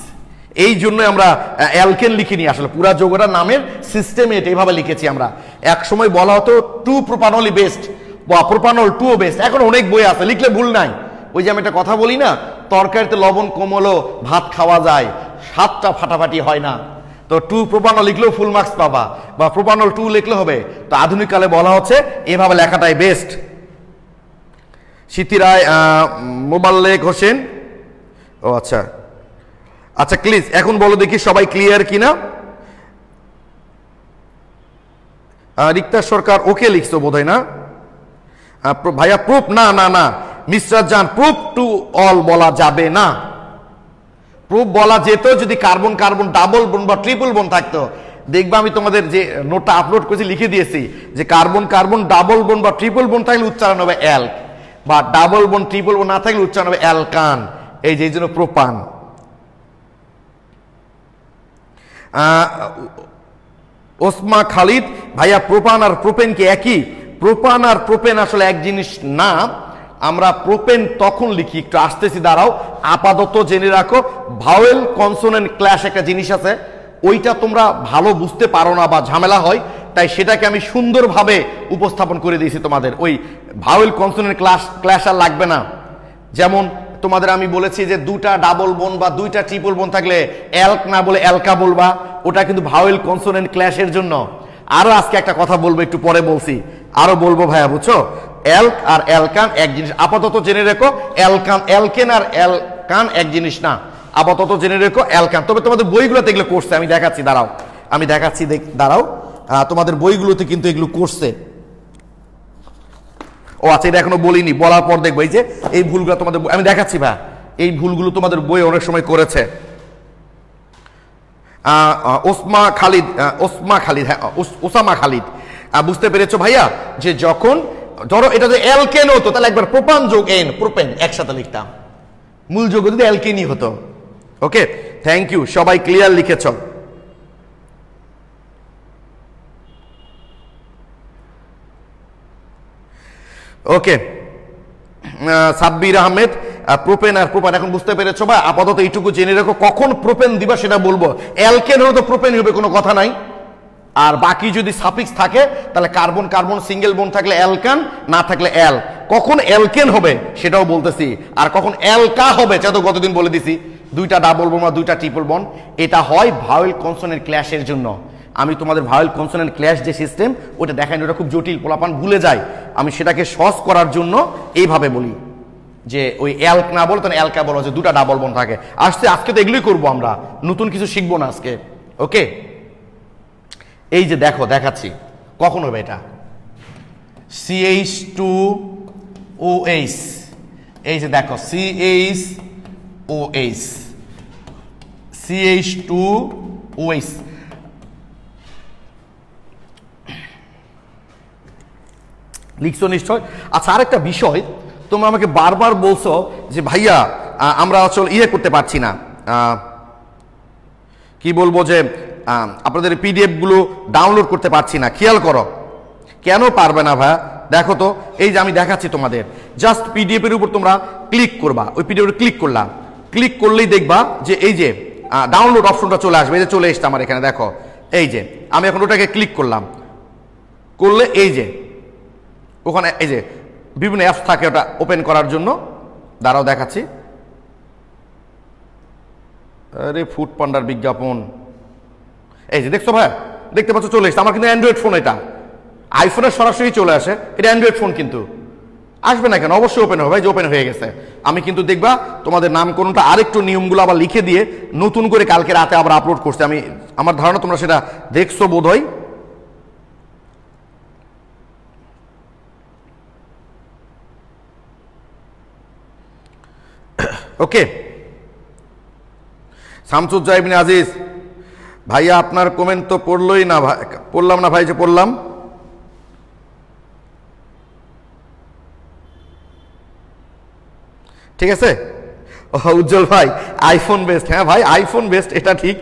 এই জন্য আমরা অ্যালকেন লিখিনি, আসলে পুরা যৌগটার নামের সিস্টেমে এটা এইভাবে লিখেছি আমরা। এক সময় বলা হতো 2 প্রোপানলি বেস্ট বা প্রোপানল 2 বেস্ট, এখন অনেক বই আছে, লিখলে ভুল নাই। ওই যে আমি একটা কথা বলি না, তরকারিতে লবণ কম হলো ভাত খাওয়া যায়, স্বাদটা ফাটাফাটি হয় না। তো 2 প্রোপানল লিখলেও ফুল মার্কস পাবা, বা প্রোপানল 2 লিখলে হবে। তো আধুনিক কালে বলা হচ্ছে এভাবে লেখাটাই বেস্ট। সিথি রায়, মোবাল্লেক হোসেন, ও আচ্ছা আচ্ছা প্লিজ এখন বলো দেখি সবাই ক্লিয়ার কিনা। রিক্তা সরকার ওকে লিখছো বোধহয় না ভাইয়া? প্রুফ না না না মিস্টার জান, প্রুফ টু অল বলা যাবে না। প্রুফ বলা যেত যদি কার্বন কার্বন ডাবল বন্ড বা ট্রিপল বন্ড থাকতো। দেখবা আমি তোমাদের যে নোটটা আপলোড করেছি লিখে দিয়েছি যে কার্বন কার্বন ডাবল বন্ড বা ট্রিপল বন্ড থাকলে উচ্চারণ হবে অ্যালক, বা ডাবল বন্ড ট্রিপল বন্ড না থাকলে উচ্চারণ হবে অ্যালকান। এই যে জন্য প্রোপান। ওসমা খালিদ, ভাইয়া প্রোপান আর প্রোপেন কি একই? প্রোপান আর প্রোপেন আসলে এক জিনিস না। আমরা প্রোপেন তখন লিখি, একটু আসতেছি দাঁড়াও, আপাতত জেনে রাখো ভাওয়েল কনসোনেন্ট ক্ল্যাশ একটা জিনিস আছে, ওইটা তোমরা ভালো বুঝতে পারো না বা ঝামেলা হয়, তাই সেটাকে আমি সুন্দরভাবে উপস্থাপন করে দিয়েছি তোমাদের। ওই ভাওয়েল কনসোনেন্ট ক্ল্যাশ আর লাগবে না। যেমন তোমাদের আমি বলেছি যে 2টা ডাবল বোন বা 2টা ট্রিপল বোন থাকলে অ্যালক না বলে অ্যালকা বলবা, ওটা কিন্তু ভাওয়েল কনসোনেন্ট ক্ল্যাশের জন্য। আরো আজকে একটা কথা বলবো, একটু পরে বলছি, আরো বলবো ভাইয়া, বুঝছো? অ্যালক আর অ্যালকান এক জিনিস, আপাতত জেনে রেখো। অ্যালকেন আর অ্যালকান এক জিনিস না, আপাতত জেনে রেখো অ্যালকান। তবে তোমাদের বইগুলোতে এগুলো করছে, আমি দেখাচ্ছি দাঁড়াও, আমি দেখাচ্ছি দাঁড়াও, তোমাদের বইগুলোতে কিন্তু এগুলো করছে। ও আচ্ছা, এটা এখনো বলিনি, বলার পর দেখবো। এই যে এই ভুলগুলো তোমাদের আমি দেখাচ্ছি ভাই, এই ভুলগুলো তোমাদের বই অনেক সময় করেছে। ওসমা খালিদ, হ্যাঁ ওসামা খালিদ, বুঝতে পেরেছো ভাইয়া? যে যখন ধরো এটা যদি অ্যালকেন হতো তাহলে একবার প্রোপান যোগ এন প্রোপেন একসাথে লিখতাম, মূল যোগ যদি অ্যালকেনই হতো। ওকে, থ্যাংক ইউ, সবাই ক্লিয়ার লিখেছ। ওকে, সাব্বির আহমেদ, প্রোপেন আর প্রোপান এখন বুঝতে পেরেছো ভাই? আপাতত এইটুকু জেনে রাখো, কখন প্রোপেন দিবা সেটা বলবো। অ্যালকেন হলে তো প্রোপেন হবে, কোনো কথা নাই। আর বাকি যদি সাফিক্স থাকে তাহলে কার্বন কার্বন সিঙ্গেল বন্ড থাকলে অ্যালকান, না থাকলে অ্যাল। কখন অ্যালকেন হবে সেটাও বলতেছি, আর কখন অ্যালকা হবে সেটা তো গতদিন বলে দিছি। 2টা ডাবল বন্ড বা 2টা ট্রিপল বন্ড, এটা হয় ভাওয়েল কনসোনেন্ট ক্ল্যাশের জন্য। আমি তোমাদের ভাওয়েল কনসোনেন্ট ক্ল্যাশ যে সিস্টেম ওটা দেখাই, ওটা খুব জটিল, পোলাপান ভুলে যায়। আমি সেটাকে সহজ করার জন্য এইভাবে বলি যে ওই অ্যালক না বলো তখন অ্যালকা বলো, যে 2টা ডাবল বন্ড থাকে। আজকে তো এগুলোই করবো আমরা, নতুন কিছু শিখবো না আজকে। ওকে, এই যে দেখো দেখাচ্ছি কখন হবে এটা। CH2OH, এই যে দেখো CH2OH লিখছো নিশ্চয়। আচ্ছা, আরেকটা বিষয়, তোমরা আমাকে বারবার বলছো যে ভাইয়া আমরা আসলে করতে পারছি না, কি বলবো, যে আপনাদের পিডিএফ গুলো ডাউনলোড করতে পারছি না। খেয়াল করো, কেন পারবে না ভাইয়া? দেখো তো, এই যে আমি দেখাচ্ছি তোমাদের, জাস্ট পিডিএফ এর উপর তোমরা ক্লিক করবা, ওই পিডিএফ ক্লিক করলাম, ক্লিক করলেই দেখবা যে এই যে ডাউনলোড অপশনটা চলে আসবে। এই যে চলে এসছে আমার এখানে, দেখো এই যে আমি এখন ওটাকে ক্লিক করলাম, করলে এই যে ওখানে এই যে বিভিন্ন অ্যাপস থাকে ওটা ওপেন করার জন্য। দাঁড়াও দেখাচ্ছি। আরে ফুড পান্ডার বিজ্ঞাপন, এই যে দেখছো ভাই, দেখতে পাচ্ছ চলে এসছে। আমার কিন্তু অ্যান্ড্রয়েড ফোন, এটা আইফোনের সরাসরি চলে আসে, এটা অ্যান্ড্রয়েড ফোন কিন্তু আসবে না কেন? অবশ্যই ওপেন হবে, যে ওপেন হয়ে গেছে। আমি কিন্তু দেখবা তোমাদের নামকরণটা আরেকটু নিয়মগুলো আবার লিখে দিয়ে নতুন করে কালকে রাতে আবার আপলোড করছি। আমি আমার ধারণা তোমরা সেটা দেখছো বোধ হয়। ওকে, শামসুজ্জাহ ইবনে আজিজ, ভাইয়া আপনার কমেন্ট তো পড়লই না ভাই, পড়লাম না ভাই, যে পড়লাম। ঠিক আছে, উজ্জ্বল ভাই আইফোন বেস্ট, হ্যাঁ ভাই আইফোন বেস্ট, এটা ঠিক।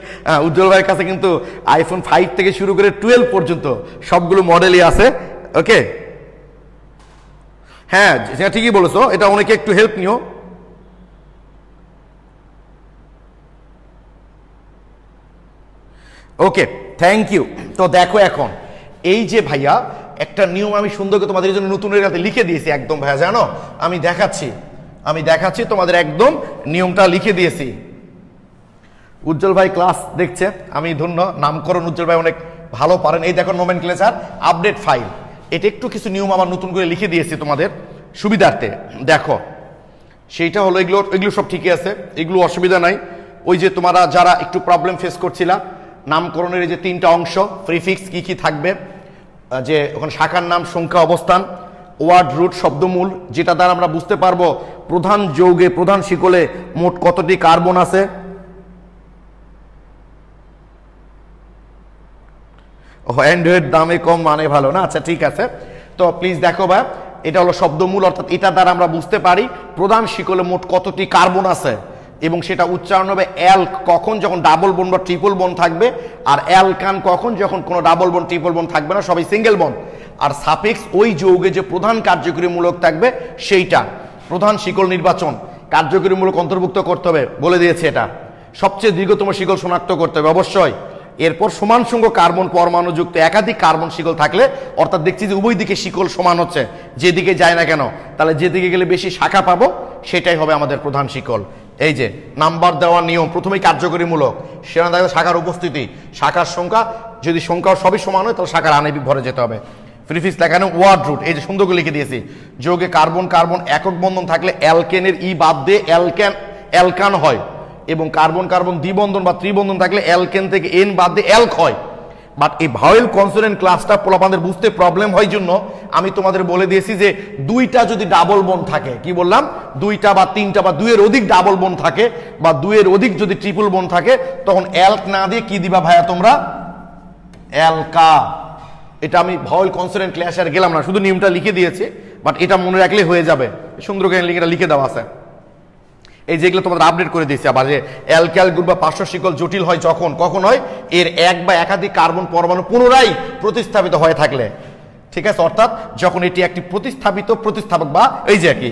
উজ্জ্বল ভাইয়ের কাছে কিন্তু আইফোন 5 থেকে শুরু করে 12 পর্যন্ত সবগুলো মডেলই আছে। ওকে, হ্যাঁ ঠিকই বলেছো, এটা অনেকে একটু হেল্প নিও। ওকে, থ্যাংক ইউ। তো দেখো এখন এই যে ভাইয়া একটা নিয়ম আমি সুন্দর করে তোমাদের জন্য নতুনের হাতে লিখে দিয়েছি একদম ভাইয়া, জানো আমি দেখাচ্ছি তোমাদের একদম নিয়মটা লিখে দিয়েছি। উজ্জ্বল ভাই ক্লাস দেখছে, আমি ধন্য, নামকরণ উজ্জ্বল ভাই অনেক ভালো পারেন। এই দেখো নোমেনক্লেচার আপডেট ফাইল, এটা একটু কিছু নিয়ম আমার নতুন করে লিখে দিয়েছি তোমাদের সুবিধার্থে। দেখো সেইটা হলো এগুলো সব ঠিকই আছে, এগুলো অসুবিধা নাই। ওই যে তোমরা যারা একটু প্রবলেম ফেস করছিলা, নামকরণের এই যে 3টা অংশ, প্রিফিক্স কি কি থাকবে, যে ওখানে শাখার নাম, সংখ্যা, অবস্থান, ওয়ার্ড রুট শব্দমূল, যেটা দ্বারা আমরা বুঝতে পারবো প্রধান যৌগে প্রধান শিকলে মোট কতটি কার্বন আছে। অ্যান্ড্রয়েড দামে কম মানে ভালো না, আচ্ছা ঠিক আছে। তো প্লিজ দেখো ভাই, এটা হলো শব্দমূল, অর্থাৎ এটা দ্বারা আমরা বুঝতে পারি প্রধান শিকলে মোট কতটি কার্বন আছে, এবং সেটা উচ্চারণ হবে অ্যাল্ক কখন যখন ডাবল বন্ড বা ট্রিপল বন্ড থাকবে, আর অ্যালকান কখন যখন কোনো ডাবল বন্ড ট্রিপল বন্ড থাকবে না, সবাই সিঙ্গেল বন্ড। আর সাফিক্স ওই যৌগে যে প্রধান কার্যকরীমূলক থাকবে সেইটা। প্রধান শিকল নির্বাচন, কার্যকরীমূলক অন্তর্ভুক্ত করতে হবে, বলে দিয়েছে এটা। সবচেয়ে দীর্ঘতম শিকল শনাক্ত করতে হবে অবশ্যই। এরপর সমান সংখ্যক কার্বন পরমাণুযুক্ত একাধিক কার্বন শিকল থাকলে, অর্থাৎ দেখছি যে উভয় দিকে শিকল সমান হচ্ছে, যেদিকে যায় না কেন, তাহলে যেদিকে গেলে বেশি শাখা পাবো সেটাই হবে আমাদের প্রধান শিকল। এই যে নাম্বার দেওয়ার নিয়ম, প্রথমেই কার্যকরীমূলক, সেখানে দেখা শাখার উপস্থিতি, শাখার সংখ্যা, যদি সংখ্যা সবই সমান হয় তাহলে শাখার আণবিক ভরে যেতে হবে। প্রিফিক্স লেখানো ওয়ার্ড রুট, এই যে সুন্দর করে লিখে দিয়েছি, যৌগে কার্বন কার্বন একক বন্ধন থাকলে অ্যালকেনের ই বাদ দিয়ে অ্যালকান হয়, এবং কার্বন কার্বন দ্বিবন্ধন বা ত্রিবন্ধন থাকলে অ্যালকেন থেকে এন বাদ দিয়ে অ্যালক হয়। বাট এই ভাওয়েল কনসোনেন্ট ক্লাসটা পোলাপানদের বুঝতে প্রবলেম হয় জন্য আমি তোমাদের বলে দিয়েছি যে দুইটা যদি ডাবল বন্ড থাকে, কি বললাম, দুইটা বা তিনটা বা দুইয়ের অধিক ডাবল বন্ড থাকে, বা দুইয়ের অধিক যদি ট্রিপল বন্ড থাকে, তখন অ্যালক না দিয়ে কি দিবা ভাইয়া তোমরা, অ্যালকা। এটা আমি ভাওয়েল কনসোনেন্ট ক্লাসে আর গেলাম না, শুধু নিয়মটা লিখে দিয়েছি, বাট এটা মনে রাখলে হয়ে যাবে। সুন্দর করে লিখে দেওয়া আছে। এই যেগুলো তোমাদের আপডেট করে দিয়েছি আবার, যে অ্যালকাইল গ্রুপ বা পার্শ্ব শিকল জটিল হয় যখন, কখন হয়, এর এক বা একাধিক কার্বন পরমাণু পুনরায় প্রতিস্থাপিত হয়ে থাকলে। ঠিক আছে, অর্থাৎ যখন এটি একটি প্রতিস্থাপক বা এই যে কি,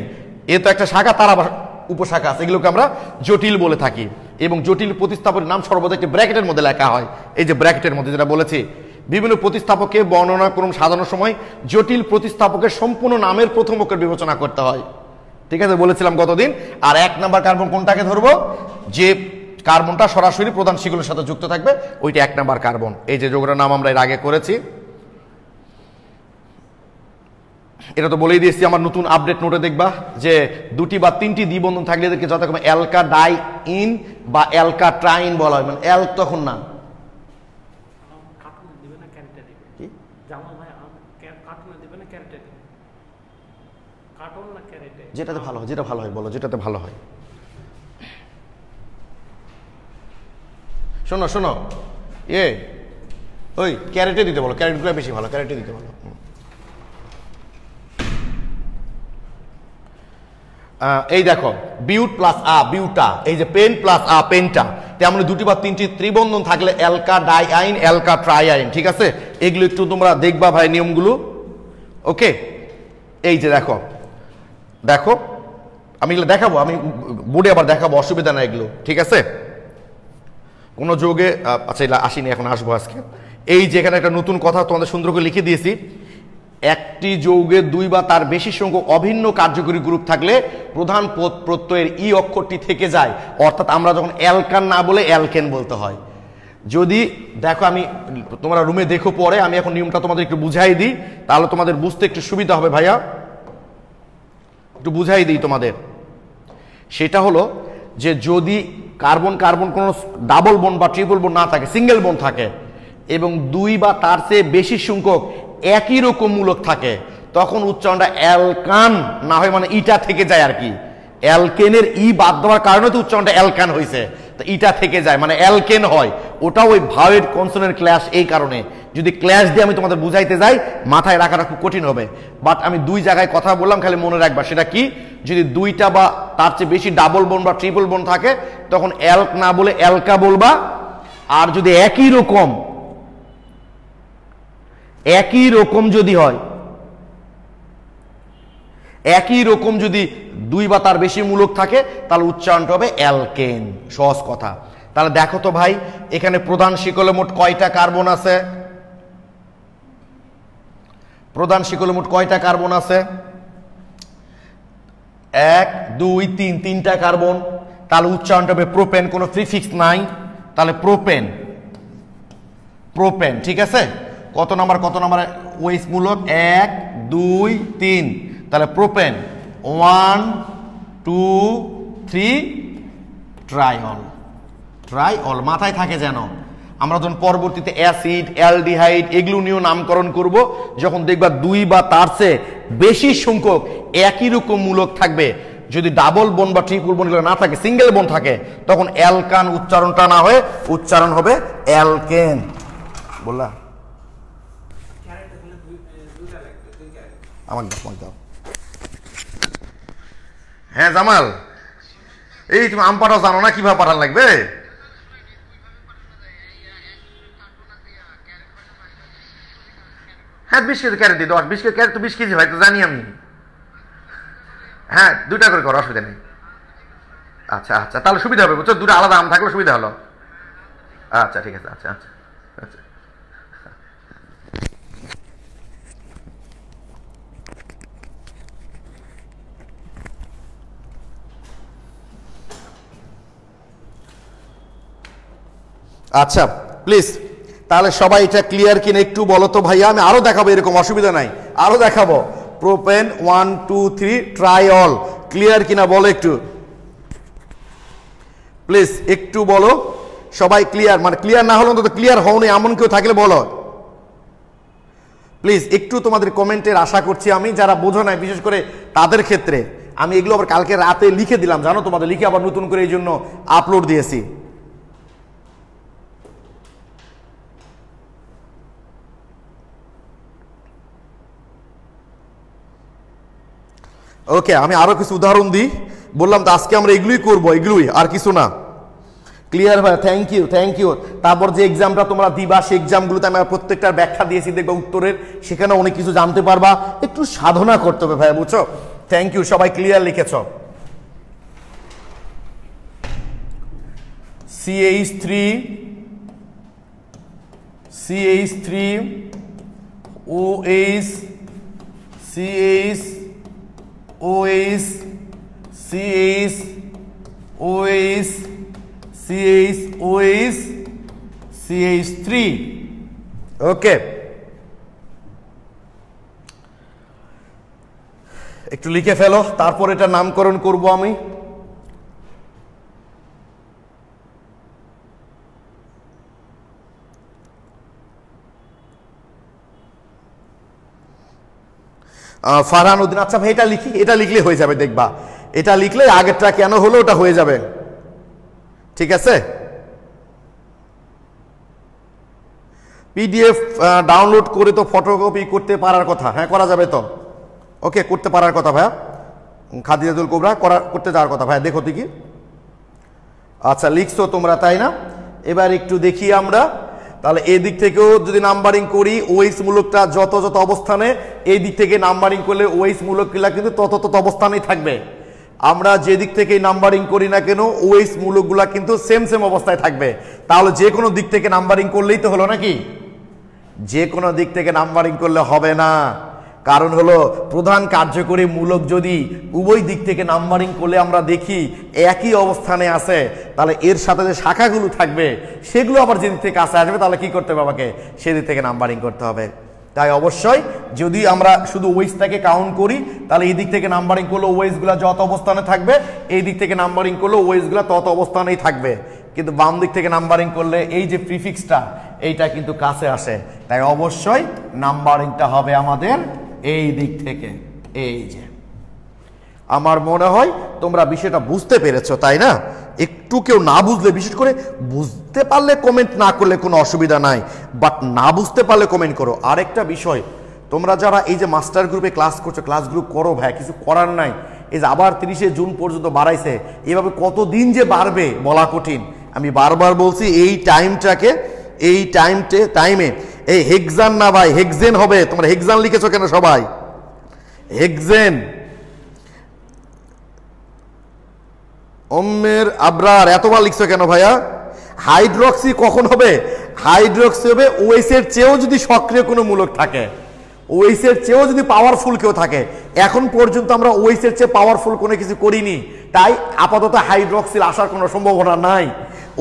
এ তো একটা শাখা, তার আবার উপশাখা আছে, এগুলোকে আমরা জটিল বলে থাকি। এবং জটিল প্রতিস্থাপকের নাম সর্বদা একটি ব্র্যাকেটের মধ্যে লেখা হয়, এই যে ব্র্যাকেটের মধ্যে যেটা বলেছি। বিভিন্ন প্রতিস্থাপককে বর্ণনা ক্রম সাজানোর সময় জটিল প্রতিস্থাপকের সম্পূর্ণ নামের প্রথম অক্ষর বিবেচনা করতে হয়। ঠিক আছে, বলেছিলাম গতদিন। আর 1 নাম্বার কার্বন কোনটাকে ধরবো, যে কার্বনটা সরাসরি প্রধান শিকলের সাথে যুক্ত থাকবে, ওইটা 1 নাম্বার কার্বন। এই যে যৌগটার নাম আমরা এর আগে করেছি, এটা তো বলেই দিয়েছি। আমার নতুন আপডেট নোটে দেখবা যে 2টি বা 3টি দ্বিবন্ধন থাকলে এদেরকে যথাক্রমে অ্যালকা ডাই ইন বা অ্যালকা ট্রাইন বলা হয়, মানে অ্যালক তখন না, যেটাতে ভালো হয়, যেটা ভালো হয় বলো, যেটাতে ভালো হয়। শোনো শোনো, ওই ক্যারেটে দিতে বলো, ক্যারেটগুলো বেশি ভালো, ক্যারেটে দিতে বলো। এই দেখো বিউট প্লাস বিউটা, এই যে পেন প্লাস পেনটা, তেমন 2টি বা 3টি ত্রিবন্ধন থাকলে অ্যালকা ডাই আইন, অ্যালকা ট্রাই আইন। ঠিক আছে, এগুলো একটু তোমরা দেখবা ভাই নিয়মগুলো। ওকে, এই যে দেখো দেখো, আমি এগুলো দেখাবো, আমি বোর্ডে আবার দেখাবো, অসুবিধা নাই এগুলো। ঠিক আছে, কোনো যৌগে, আচ্ছা এগুলো আসিনি, এখন আসবো আজকে। এই যে এখানে একটা নতুন কথা তোমাদের সুন্দর করে লিখে দিয়েছি, একটি যৌগে 2 বা তার বেশি সংখ্যক অভিন্ন কার্যকরী গ্রুপ থাকলে প্রধান প্রত্যয়ের ই অক্ষরটি থেকে যায়, অর্থাৎ আমরা যখন অ্যালকান না বলে অ্যালকেন বলতে হয়। যদি দেখো, আমি তোমরা রুমে দেখো পরে, আমি এখন নিয়মটা তোমাদের একটু বুঝাই দিই, তাহলে তোমাদের বুঝতে একটু সুবিধা হবে ভাইয়া, একটু বুঝাই দিই তোমাদের। সেটা হলো যে যদি কার্বন কার্বন কোনো ডাবল বন্ড বা ট্রিপল বন্ড না থাকে, সিঙ্গেল বন্ড থাকে, এবং 2 বা তার চেয়ে বেশি সংখ্যক একই রকম মূলক থাকে, তখন উচ্চারণটা অ্যালকান না হয়, মানে ইটা থেকে যায় আর কি। অ্যালকেনের ই বাদ দেওয়ার কারণে তো উচ্চারণটা অ্যালকান হয়েছে, তো ইটা থেকে যায় মানে অ্যালকেন হয়, ওটা ওই ভাওয়েল কনসোনেন্ট ক্ল্যাশ। এই কারণে যদি ক্ল্যাশ দিয়ে আমি তোমাদের বুঝাইতে যাই মাথায় রাখাটা খুব কঠিন হবে, বাট আমি দুই জায়গায় কথা বললাম, খালি মনে রাখবা সেটা কি, যদি দুইটা বা তার চেয়ে বেশি ডাবল বোন বা ট্রিপল বোন থাকে তখন অ্যালক না বলে অ্যালকা বলবা। আর যদি একই রকম যদি হয়, একই রকম যদি দুই বা তার বেশি মূলক থাকে তাহলে উচ্চারণটা হবে অ্যালকেন। সহজ কথা। তাহলে দেখো তো ভাই এখানে প্রধান শিকলে মোট কয়টা কার্বন আছে? প্রধান শিকলে মোট কয়টা কার্বন আছে? 1 2 3, 3টা কার্বন। তাহলে উচ্চারণটা হবে প্রোপেন, কোনো প্রিফিক্স নাই, তাহলে প্রোপেন। প্রোপেন ঠিক আছে। কত নাম্বার ওএইচ মূলক? 1 2 3, তাহলে প্রোপেন 1 2 3 ট্রাইঅল। ট্রাইঅল মাথায় থাকে যেন। আমরা যখন পরবর্তীতে অ্যাসিড, অ্যালডিহাইড এগুলো নিয়েও নামকরণ করব, যখন দেখবা দুই বা তার চেয়ে বেশি সংখ্যক একই রকম মূলক থাকবে, যদি ডাবল বোন বা ট্রিপল বোন না থাকে, সিঙ্গেল বোন থাকে, তখন অ্যালকান উচ্চারণটা না হয়ে উচ্চারণ হবে অ্যালকেন। বললা আমাকে দাও। হ্যাঁ জামাল, এই তুমি আম পাঠাও জানো না কিভাবে পাঠান লাগবে? হ্যাঁ 20 কেজি ক্যারেট দিই, 20 কেজি ক্যারেট তো 20 কেজি ভাই, তো জানি আমি। হ্যাঁ 2টা করে করো, অসুবিধা নেই। আচ্ছা আচ্ছা, তাহলে সুবিধা হবে বুঝছো, 2টা আলাদা আম থাকলে সুবিধা হলো। আচ্ছা ঠিক আছে। আচ্ছা আচ্ছা আচ্ছা। আচ্ছা প্লিজ তাহলে সবাই এটা ক্লিয়ার কিনা একটু বলো তো ভাইয়া। আমি আরো দেখাবো, এরকম অসুবিধা নাই, আরো দেখাবো। প্রোপেন 1 2 3 ট্রাইঅল, ক্লিয়ার কিনা বলো একটু প্লিজ, একটু বলো সবাই ক্লিয়ার। মানে ক্লিয়ার না হলে অন্তত ক্লিয়ার হওনি এমন কেউ থাকলে বলো প্লিজ। একটু তোমাদের কমেন্টের আশা করছি আমি, যারা বোঝো নাই বিশেষ করে তাদের ক্ষেত্রে। আমি এগুলো আবার কালকে রাতে লিখে দিলাম জানো, তোমাদের লিখে আবার নতুন করে এই জন্য আপলোড দিয়েছি। ওকে, আমি আরো কিছু উদাহরণ দিই। বললাম তো আজকে আমরা এগুলোই করবো, এগুলোই আর কিছু না। ক্লিয়ার ভাই, থ্যাংক ইউ। তারপর যে এক্সামটা তোমরা দিবা সেই এক্সামগুলোতে আমি প্রত্যেকটার ব্যাখ্যা দিয়েছি, দেখবা উত্তরের, সেখানে অনেক কিছু জানতে পারবা। একটু সাধনা করতে হবে ভাই, বুঝছো? থ্যাংক ইউ, সবাই ক্লিয়ার লিখেছ। CH3 OH CH3। ওকে, একটু লিখে ফেলো, তারপর এটা নামকরণ করব আমি। ফারহান উদ্দিন, আচ্ছা ভাই এটা লিখি, এটা লিখলে হয়ে যাবে, দেখবা এটা লিখলে আগেরটা কেন হলো ওটা হয়ে যাবে, ঠিক আছে? পিডিএফ ডাউনলোড করে তো ফটোকপি করতে পারার কথা, হ্যাঁ করা যাবে তো, ওকে করতে পারার কথা ভাইয়া। খাদিজাতুল কোবরা করতে যাওয়ার কথা ভাইয়া, দেখো কি। আচ্ছা লিখছো তোমরা তাই না? এবার একটু দেখি আমরা, তাহলে এই দিক থেকেও যদি নাম্বারিং করি, ওএইচ মূলকটা যত যত অবস্থানে, এই দিক থেকে নাম্বারিং করলে ওএইচ মূলকগুলা কিন্তু তত তত অবস্থানেই থাকবে। আমরা যে দিক থেকে নাম্বারিং করি না কেন, ওএইচ মূলকগুলা কিন্তু সেম অবস্থায় থাকবে। তাহলে যে কোনো দিক থেকে নাম্বারিং করলেই তো হলো নাকি? যে কোনো দিক থেকে নাম্বারিং করলে হবে না, কারণ হলো প্রধান কার্যকরী মূলক যদি উভয় দিক থেকে নাম্বারিং করলে আমরা দেখি একই অবস্থানে আছে, তাহলে এর সাথে যে শাখাগুলো থাকবে সেগুলো আবার যে দিক থেকে কাছে আসবে, তাহলে কি করতে হবে আমাকে? সেদিক থেকে নাম্বারিং করতে হবে। তাই অবশ্যই যদি আমরা শুধু ওয়েজটাকে কাউন্ট করি, তাহলে এই দিক থেকে নাম্বারিং করলে ওয়েজগুলো যত অবস্থানে থাকবে, এই দিক থেকে নাম্বারিং করলে ওয়েজগুলো তত অবস্থানেই থাকবে। কিন্তু বাম দিক থেকে নাম্বারিং করলে এই যে প্রিফিক্সটা এইটা কিন্তু কাছে আসে, তাই অবশ্যই নাম্বারিংটা হবে আমাদের এই দিক থেকে, এই যে। আমার মনে হয় তোমরা বিষয়টা বুঝতে পেরেছো, তাই না? একটু কেউ না বুঝলে, বিশেষ করে বুঝতে পারলে কমেন্ট না করলে কোনো অসুবিধা নাই, বাট না বুঝতে পারলে কমেন্ট করো। আরেকটা বিষয়, তোমরা যারা এই যে মাস্টার গ্রুপে ক্লাস করছো, ক্লাস গ্রুপ করো ভাই, কিছু করার নাই। এই যে আবার 30শে জুন পর্যন্ত বাড়াইছে, এভাবে কতদিন যে বাড়বে বলা কঠিন। আমি বারবার বলছি এই টাইমটাকে, এই টাইমে এই হেক্সান না ভাই, হেক্সেন হবে। তোমরা হেক্সান লিখেছো কেন সবাই? হেক্সেন। ওমের আবরার এতবার লিখছো কেন ভাইয়া? হাইড্রক্সি কখন হবে? হাইড্রক্সি হবে ওএইচ এর চেয়েও যদি সক্রিয় কোনো মূলক থাকে, ওএইচ এর চেয়েও যদি পাওয়ারফুল কেউ থাকে। এখন পর্যন্ত আমরা ওএইচ এর চেয়ে পাওয়ারফুল কোনো কিছু করিনি, তাই আপাতত হাইড্রক্সিল আসার কোনো সম্ভাবনা নাই।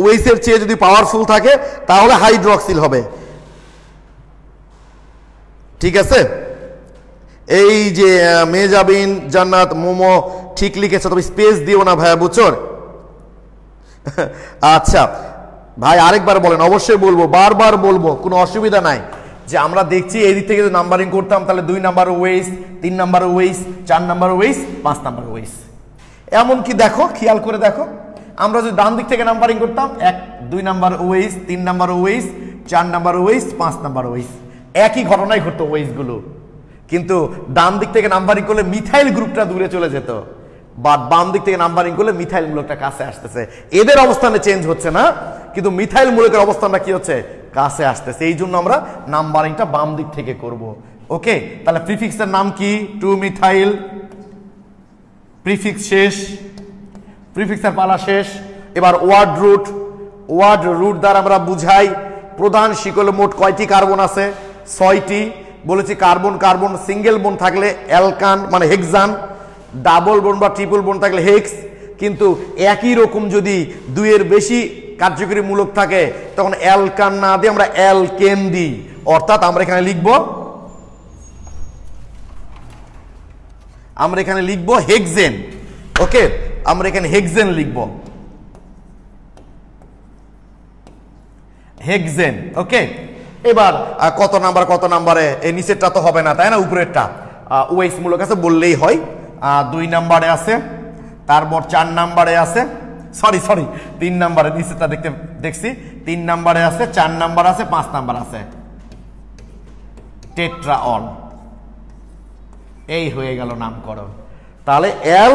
ওএইচ এর চেয়ে যদি পাওয়ারফুল থাকে তাহলে হাইড্রক্সিল হবে, ঠিক আছে? এই যে মেজাবিন জান্নাত মোমো ঠিক লিখেছে, তবে স্পেস দিও না ভাইয়া, বুঝছো? আচ্ছা ভাই আরেকবার বলেন। অবশ্যই বলবো, বারবার বলবো, কোনো অসুবিধা নাই। যে আমরা দেখছি এই দিক থেকে যদি নাম্বারিং করতাম তাহলে 2 নাম্বার ওয়েস, 3 নাম্বার ওয়েস, 4 নাম্বার ওয়েস, 5 নাম্বার ওয়েস। এমনকি দেখো, খেয়াল করে দেখো, আমরা যদি ডান দিক থেকে নাম্বারিং করতাম 1, 2 নাম্বার ওয়েস, 3 নাম্বার ওয়েস, 4 নাম্বার ওয়েস, 5 নাম্বার ওয়েস, একই ঘটনাই ঘটতো ওয়েসগুলো। কিন্তু ডান দিক থেকে নাম্বারিং করলে মিথাইল গ্রুপটা দূরে চলে যেত, বা বাম দিক থেকে নাম্বারিং করলে মিথাইল মূলকটা কাছে আসতেছে। এদের অবস্থানে চেঞ্জ হচ্ছে না, কিন্তু মিথাইল মূলকের অবস্থানটা কি হচ্ছে? কাছে আসতেছে। এই জন্য আমরা নাম্বারিংটা বাম দিক থেকে করব। ওকে, তাহলে প্রিফিক্সের নাম কি? 2 মিথাইল। প্রিফিক্স শেষ, প্রিফিক্সের পালা শেষ। এবার ওয়ার্ড রুট। ওয়ার্ড রুট দ্বারা আমরা বুঝাই প্রধান শিকলে মোট কয়টি কার্বন আছে? 6টি। বলেছি কার্বন কার্বন সিঙ্গেল বোন থাকলে অ্যালকান মানে হেক্সান, ডাবল বোন বা ট্রিপল বোন থাকলে হেক্স। কিন্তু একই রকম যদি 2 এর বেশি কার্যকরী মূলক থাকে তখন অ্যালকান না দিয়ে আমরা অ্যালকেন দিই। অর্থাৎ আমরা এখানে লিখব হেক্সেন। ওকে, আমরা এখানে হেক্সেন লিখব, হেক্সেন। ওকে, এবার কত নাম্বারে? এই নিচেরটা তো হবে না, তাই না? উপরেরটা ওএইচ মূলক আছে বললেই হয়। 2 নাম্বারে আছে, তারপর 4 নাম্বারে আছে, সরি 3 নাম্বারে, নিচেরটা দেখছি 3 নাম্বারে আছে, 4 নাম্বার আছে, 5 নাম্বার আছে। টেট্রাঅল। এই হয়ে গেল নামকরণ। তাহলে অ্যাল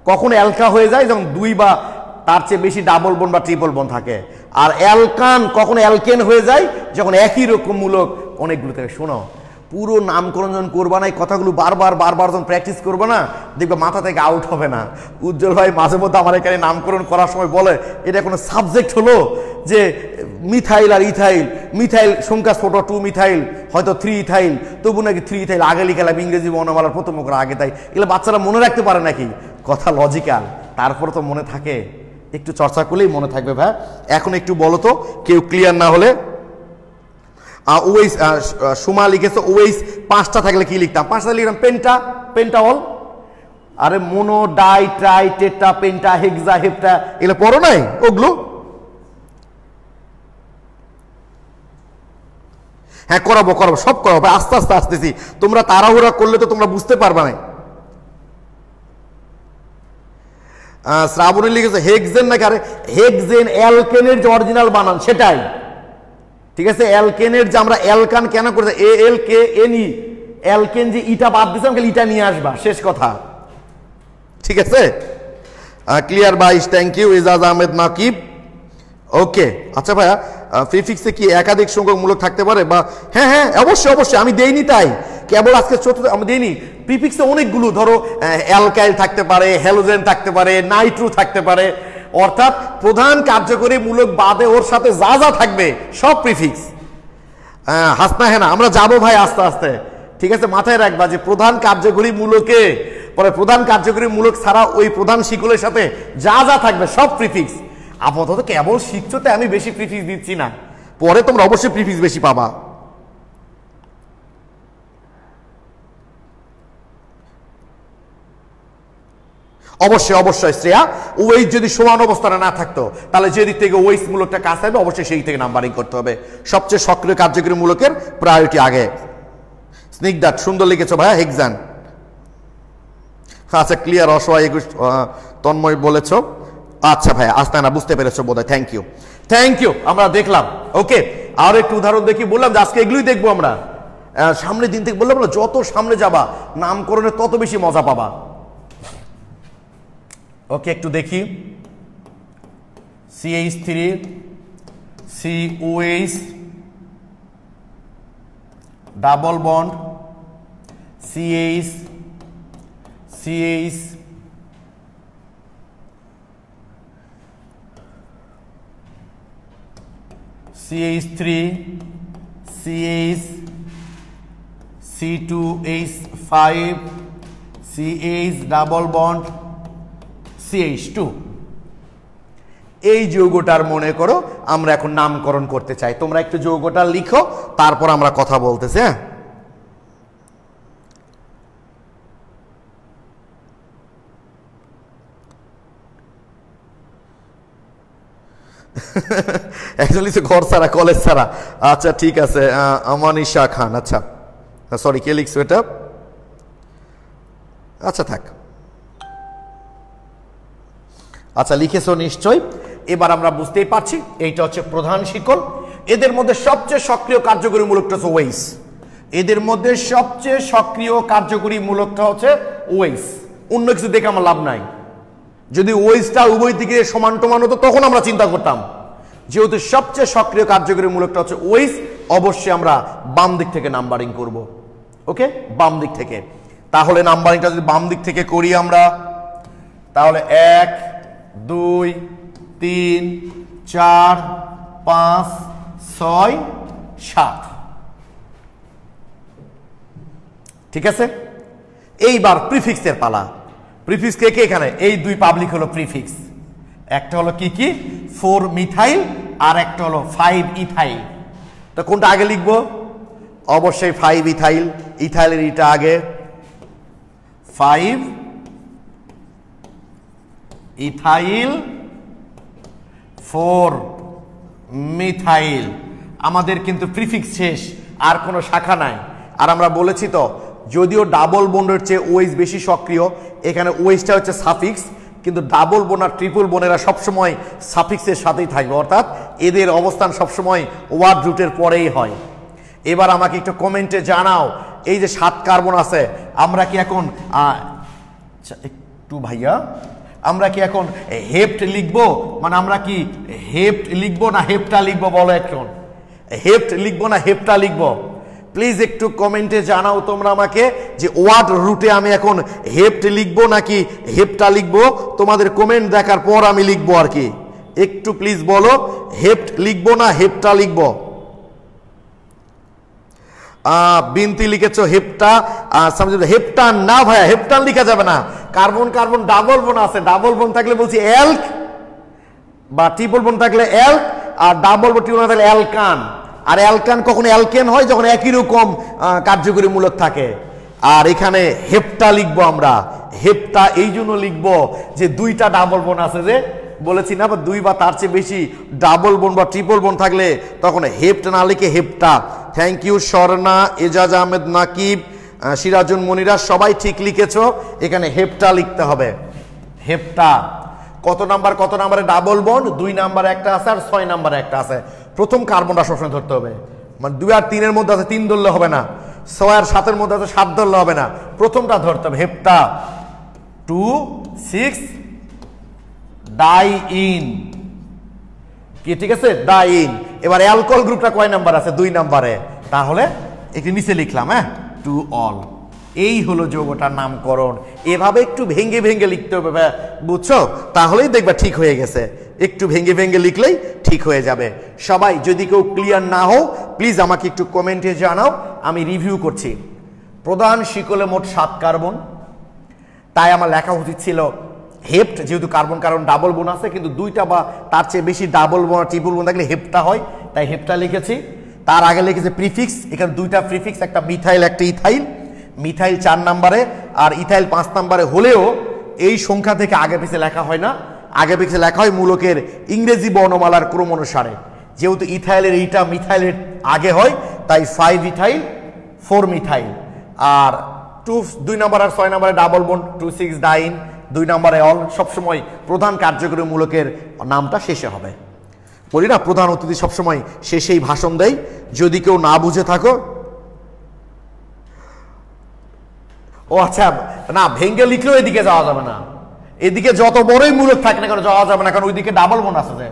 কখন অ্যালকা হয়ে যায়? যখন 2 বা তার চেয়ে বেশি ডাবল বোন বা ট্রিপল বোন থাকে। আর অ্যালকান কখন অ্যালকেন হয়ে যায়? যখন একই রকম মূলক অনেকগুলো থাকে। শোনো, পুরো নামকরণ যখন করবা না, এই কথাগুলো বারবার যখন প্র্যাকটিস করবে না, দেখবে মাথা থেকে আউট হবে না। উজ্জ্বল ভাই মাঝে মধ্যে আমার এখানে নামকরণ করার সময় বলে, এটা কোনো সাবজেক্ট হলো যে মিথাইল আর ইথাইল, মিথাইল সংখ্যা ছোট 2 মিথাইল, হয়তো 3 ইথাইল, তবু নাকি 3 ইথাইল আগে লিখালাম ইংরেজি বর্ণমালার প্রথম অক্ষর আগে, তাই এগুলো বাচ্চারা মনে রাখতে পারে নাকি? কথা লজিক্যাল, তারপর তো মনে থাকে। একটু চর্চা করলেই মনে থাকবে ভাই। এখন একটু বলো তো, কেউ ক্লিয়ার না হলে। ওএইচ সুমা লিখেছে ওএইচ 5টা থাকলে কি লিখতাম? 5টা লিখতাম পেন্টাঅল। আরে mono, die, try, tetra, penta, হেক্সা, হেপ্টা, এগুলো পড়ো নাই? ওগুলো হ্যাঁ করাবো, সব করাবো, আস্তে আস্তে আসতেছি। তোমরা তাড়াহুড়া করলে তো তোমরা বুঝতে পারবে না। শ্রাবণী লিখেছে হেক্সেন নাকি? আরে হেক্সেন অ্যালকেনের যে অরিজিনাল বানান সেটাই, ঠিক আছে? অ্যালকেনের যে আমরা অ্যালকান কেন করতে, ALKNE, অ্যালকেন যে ইটা বাদ দিয়েছিলাম, খালি ইটা নিয়ে আসবা, শেষ কথা, ঠিক আছে? ক্লিয়ার বাইশ, থ্যাংক ইউ ইজাজ আহমেদ নাকিব। ওকে, আচ্ছা ভাইয়া, প্রিফিক্সে কি একাধিক সংখ্যক মূলক থাকতে পারে? বা হ্যাঁ অবশ্যই আমি দেইনি, তাই কেবল আজকে চতুর্থ আমি দেইনি। প্রিফিক্সে অনেকগুলো, ধরো অ্যালকাইল থাকতে পারে, হ্যালোজেন থাকতে পারে, নাইট্রো থাকতে পারে। অর্থাৎ প্রধান কার্যকরী মূলক বাদে ওর সাথে যা থাকবে সব প্রিফিক্স। হাসনা হ্যাঁ না, আমরা যাবো ভাই আস্তে আস্তে, ঠিক আছে? মাথায় রাখবা যে প্রধান কার্যকরী মূলকে পরে প্রধান কার্যকরী মূলক ছাড়া ওই প্রধান শিকলের সাথে যা থাকবে সব প্রিফিক্স। আপাতত কেবল শিখছো, তাই আমি বেশি প্রিফিক্স দিচ্ছি না, পরে তোমরা অবশ্যই প্রিফিক্স বেশি পাবা। অবশ্যই শ্রেয়া, ওয়েস যদি সমান অবস্থানে না থাকতো তাহলে যে দিক থেকে ওয়েস মূলকটা কাছে হবে অবশ্যই সেই থেকে নাম্বারিং করতে হবে। সবচেয়ে সক্রিয় কার্যকরী মূলকের প্রায়োরিটি আগে। স্নিগ্ধাত সুন্দর লিখেছো ভাইয়া, হেক্সান। আচ্ছা ক্লিয়ার, অসহায় 21 তন্ময় বলেছ। আচ্ছা ভাই আসতে না বুঝতে পেরেছো বোধহয়, থ্যাংক ইউ আমরা দেখলাম। ওকে আর একটু উদাহরণ দেখি, বললাম যে আজকে এগুলোই দেখবো আমরা। সামনের দিন থেকে বললাম না, যত সামনে যাবা নামকরণে তত বেশি মজা পাবা। ওকে একটু দেখি, CH3 COH double bond CH CH3 CH C2H5 CH double bond CH2। এই যৌগটার মনে করো আমরা এখন নামকরণ করতে চাই। তোমরা একটু যৌগটা লিখো, তারপর আমরা কথা বলতেছি। হ্যাঁ অ্যাকচুয়ালি ঘর ছাড়া কলেজ ছাড়া। আচ্ছা ঠিক আছে, আমানিশা খান। আচ্ছা সরি কে লিখছো এটা? আচ্ছা থাক, আচ্ছা লিখেছো নিশ্চয়। এবার আমরা বুঝতেই পারছি এইটা হচ্ছে প্রধান শিকল। এদের মধ্যে সবচেয়ে সক্রিয় কার্যকরী মূলকটা হচ্ছে ওয়েস। এদের মধ্যে সবচেয়ে সক্রিয় কার্যকরী মূলকটা হচ্ছে ওয়েস। অন্য কিছু দেখে আমার লাভ নাই। যদি ওয়েসটা উভয় দিকে সমান টমান হতো তখন আমরা চিন্তা করতাম। যেহেতু সবচেয়ে সক্রিয় কার্যকরী মূলকটা হচ্ছে ওয়েস, অবশ্যই আমরা বাম দিক থেকে নাম্বারিং করব। ওকে বাম দিক থেকে। তাহলে নাম্বারিংটা যদি বাম দিক থেকে করি আমরা, তাহলে 1 2 3 4 5 6 7। ঠিক আছে, এইবার প্রিফিক্সের পালা। প্রিফিক্স কে কে এখানে? এই দুই পাবলিক হলো প্রিফিক্স। একটা হলো কি 4 মিথাইল আর একটা হলো 5 ইথাইল। তো কোনটা আগে লিখবো? অবশ্যই 5 ইথাইল। ইথাইলের ইটা আগে, 5 ইথাইল 4 মিথাইল। আমাদের কিন্তু প্রিফিক্স শেষ, আর কোনো শাখা নাই। আর আমরা বলেছি তো, যদিও ডাবল বন্ডের চেয়ে ওয়েস বেশি সক্রিয়, এখানে ওয়েসটা হচ্ছে সাফিক্স, কিন্তু ডাবল বোন আর ট্রিপল বোনেরা সবসময় সাফিক্সের সাথেই থাকবে, অর্থাৎ এদের অবস্থান সবসময় ওয়ার্ড রুটের পরেই হয়। এবার আমাকে একটু কমেন্টে জানাও, এই যে 7 কার্বন আছে, আমরা কি এখন একটু ভাইয়া আমরা কি এখন হেপ্ট লিখবো? মানে আমরা কি হেপ্ট লিখবো না হেপ্টা লিখবো? বলো এখন, হেপ্ট লিখবো না হেপ্টা লিখবো? প্লিজ একটু কমেন্টে জানাও তোমরা আমাকে যে ওয়ার্ড রুটে আমি এখন হেপ্ট লিখবো নাকি হেপ্টা লিখবো। তোমাদের কমেন্ট দেখার পর আমি লিখবো আর কি। একটু প্লিজ বলো, হেপ্ট লিখবো না হেপ্টা লিখবো? বিনতি লিখেছো হেপ্টা। হেপ্টান না ভাইয়া, হেপ্টান লিখা যাবে না। কার্বন কার্বন ডাবল বোন আছে, ডাবল বোন থাকলে বলছি অ্যালক, বা ট্রিপল বোন থাকলে অ্যালক, আর ডাবল বোন ট্রিপল থাকলে অ্যালকান। আর অ্যালকান কখনো অ্যালকেন হয় যখন একই রকম কার্যকরী মূলক থাকে। আর এখানে হেপ্টা লিখবো আমরা। হেপ্টা এই জন্য লিখবো যে দুইটা ডাবল বোন আছে, যে বলেছি না, বা 2 বা তার চেয়ে বেশি ডাবল বোন বা ট্রিপল বোন থাকলে তখন হেপ্ট না লিখে hepta. Thank you Swarna, Ejaz Ahmed, Nakib, Sirajun Monira, সবাই ঠিক লিখেছো। এখানে হেপ্টা লিখতে হবে, হেপ্টা। কত নাম্বার? কত নাম্বারে ডাবল বন্ড? 2 নাম্বারে একটা আছে আর 6 নাম্বারে একটা আছে। প্রথম কার্বনটা সবসময় ধরতে হবে, মানে 2 আর 3 এর মধ্যে আছে 3 ধরলে হবে না, 6 আর 7 এর মধ্যে আছে 7 ধরলে হবে না, প্রথমটা ধরতে হবে। হেপ্টা 2 6 ডাইইন, কি ঠিক আছে? ডাইইন। এবার অ্যালকোহল গ্রুপটা কয় নাম্বার আছে? 2 নাম্বারে। তাহলে একটু নিচে লিখলাম, হ্যাঁ, টু অল। এই হলো যৌগটার নামকরণ। এভাবে একটু ভেঙ্গে ভেঙ্গে লিখতে হবে, বুঝছো? তাহলেই দেখবা ঠিক হয়ে গেছে। একটু ভেঙ্গে ভেঙ্গে লিখলেই ঠিক হয়ে যাবে। সবাই যদি কেউ ক্লিয়ার না হও প্লিজ আমাকে একটু কমেন্টে জানাও, আমি রিভিউ করছি। প্রধান শিকলে মোট 7 কার্বন, তাই আমার লেখা উচিত ছিল হেপ্ট, যেহেতু কার্বন কার্বন ডাবল বোন আছে, কিন্তু 2টা বা তার চেয়ে বেশি ডাবল বোন আর ট্রিপল বোন থাকলে হেপ্টা হয়, তাই হেপ্টা লিখেছি। তার আগে লিখেছে প্রিফিক্স, এখানে 2টা প্রিফিক্স, একটা মিথাইল একটা ইথাইল। মিথাইল 4 নাম্বারে আর ইথাইল 5 নাম্বারে হলেও এই সংখ্যা থেকে আগে পিছিয়ে লেখা হয় না, আগে পিছিয়ে লেখা হয় মূলকের ইংরেজি বর্ণমালার ক্রম অনুসারে। যেহেতু ইথাইলের এইটা মিথাইলের আগে হয়, তাই 5 ইথাইল 4 মিথাইল। আর 2 নাম্বার আর 6 নাম্বারে ডাবল বন্ড 2,6 ডাইন, 2 নাম্বারে অল। সবসময় প্রধান কার্যকরী মূলকের নামটা শেষে হবে। বলি না প্রধান অতিথি সবসময় শেষেই ভাষণ দেয়। যদি কেউ না বুঝে থাকো, ও আচ্ছা না, ভেঙ্গে লিখলেও এদিকে যাওয়া যাবে না, এদিকে যত বড়ই মূলক থাকে না কেন যাওয়া যাবে না, কারণ ওইদিকে ডাবল বন্ড আছে, যে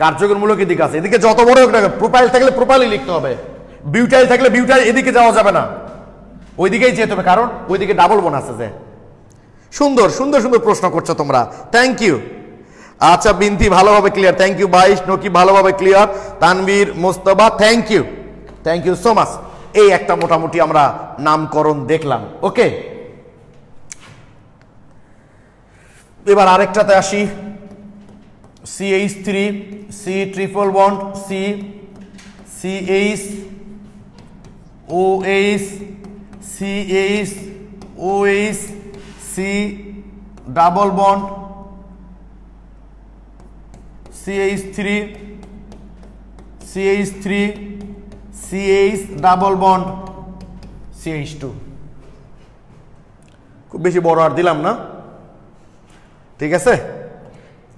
কার্যকরী মূলক এদিকে আছে। এদিকে যত বড় হোক না, প্রোপাইল থাকলে প্রোপাইলই লিখতে হবে, বিউটাইল থাকলে বিউটাইল, এদিকে যাওয়া যাবে না, ওইদিকেই যেতে হবে, কারণ ওইদিকে ডাবল বন্ড আছে। যে সুন্দর সুন্দর সুন্দর প্রশ্ন করছো তোমরা, থ্যাংক ইউ। আচ্ছা বিনতি ভালোভাবে ক্লিয়ার, থ্যাংক ইউ। বাইশ নকি ভালোভাবে clear, Tanvir Mostafa thank you so much. এই একটা মোটামুটি আমরা নামকরণ দেখলাম। ওকে, এবার আরেকটাতে আসি। CH3 C triple bond C CH OH CH OH C double bond CH3 CH double bond CH2। খুব বেশি বড় আর দিলাম না, ঠিক আছে,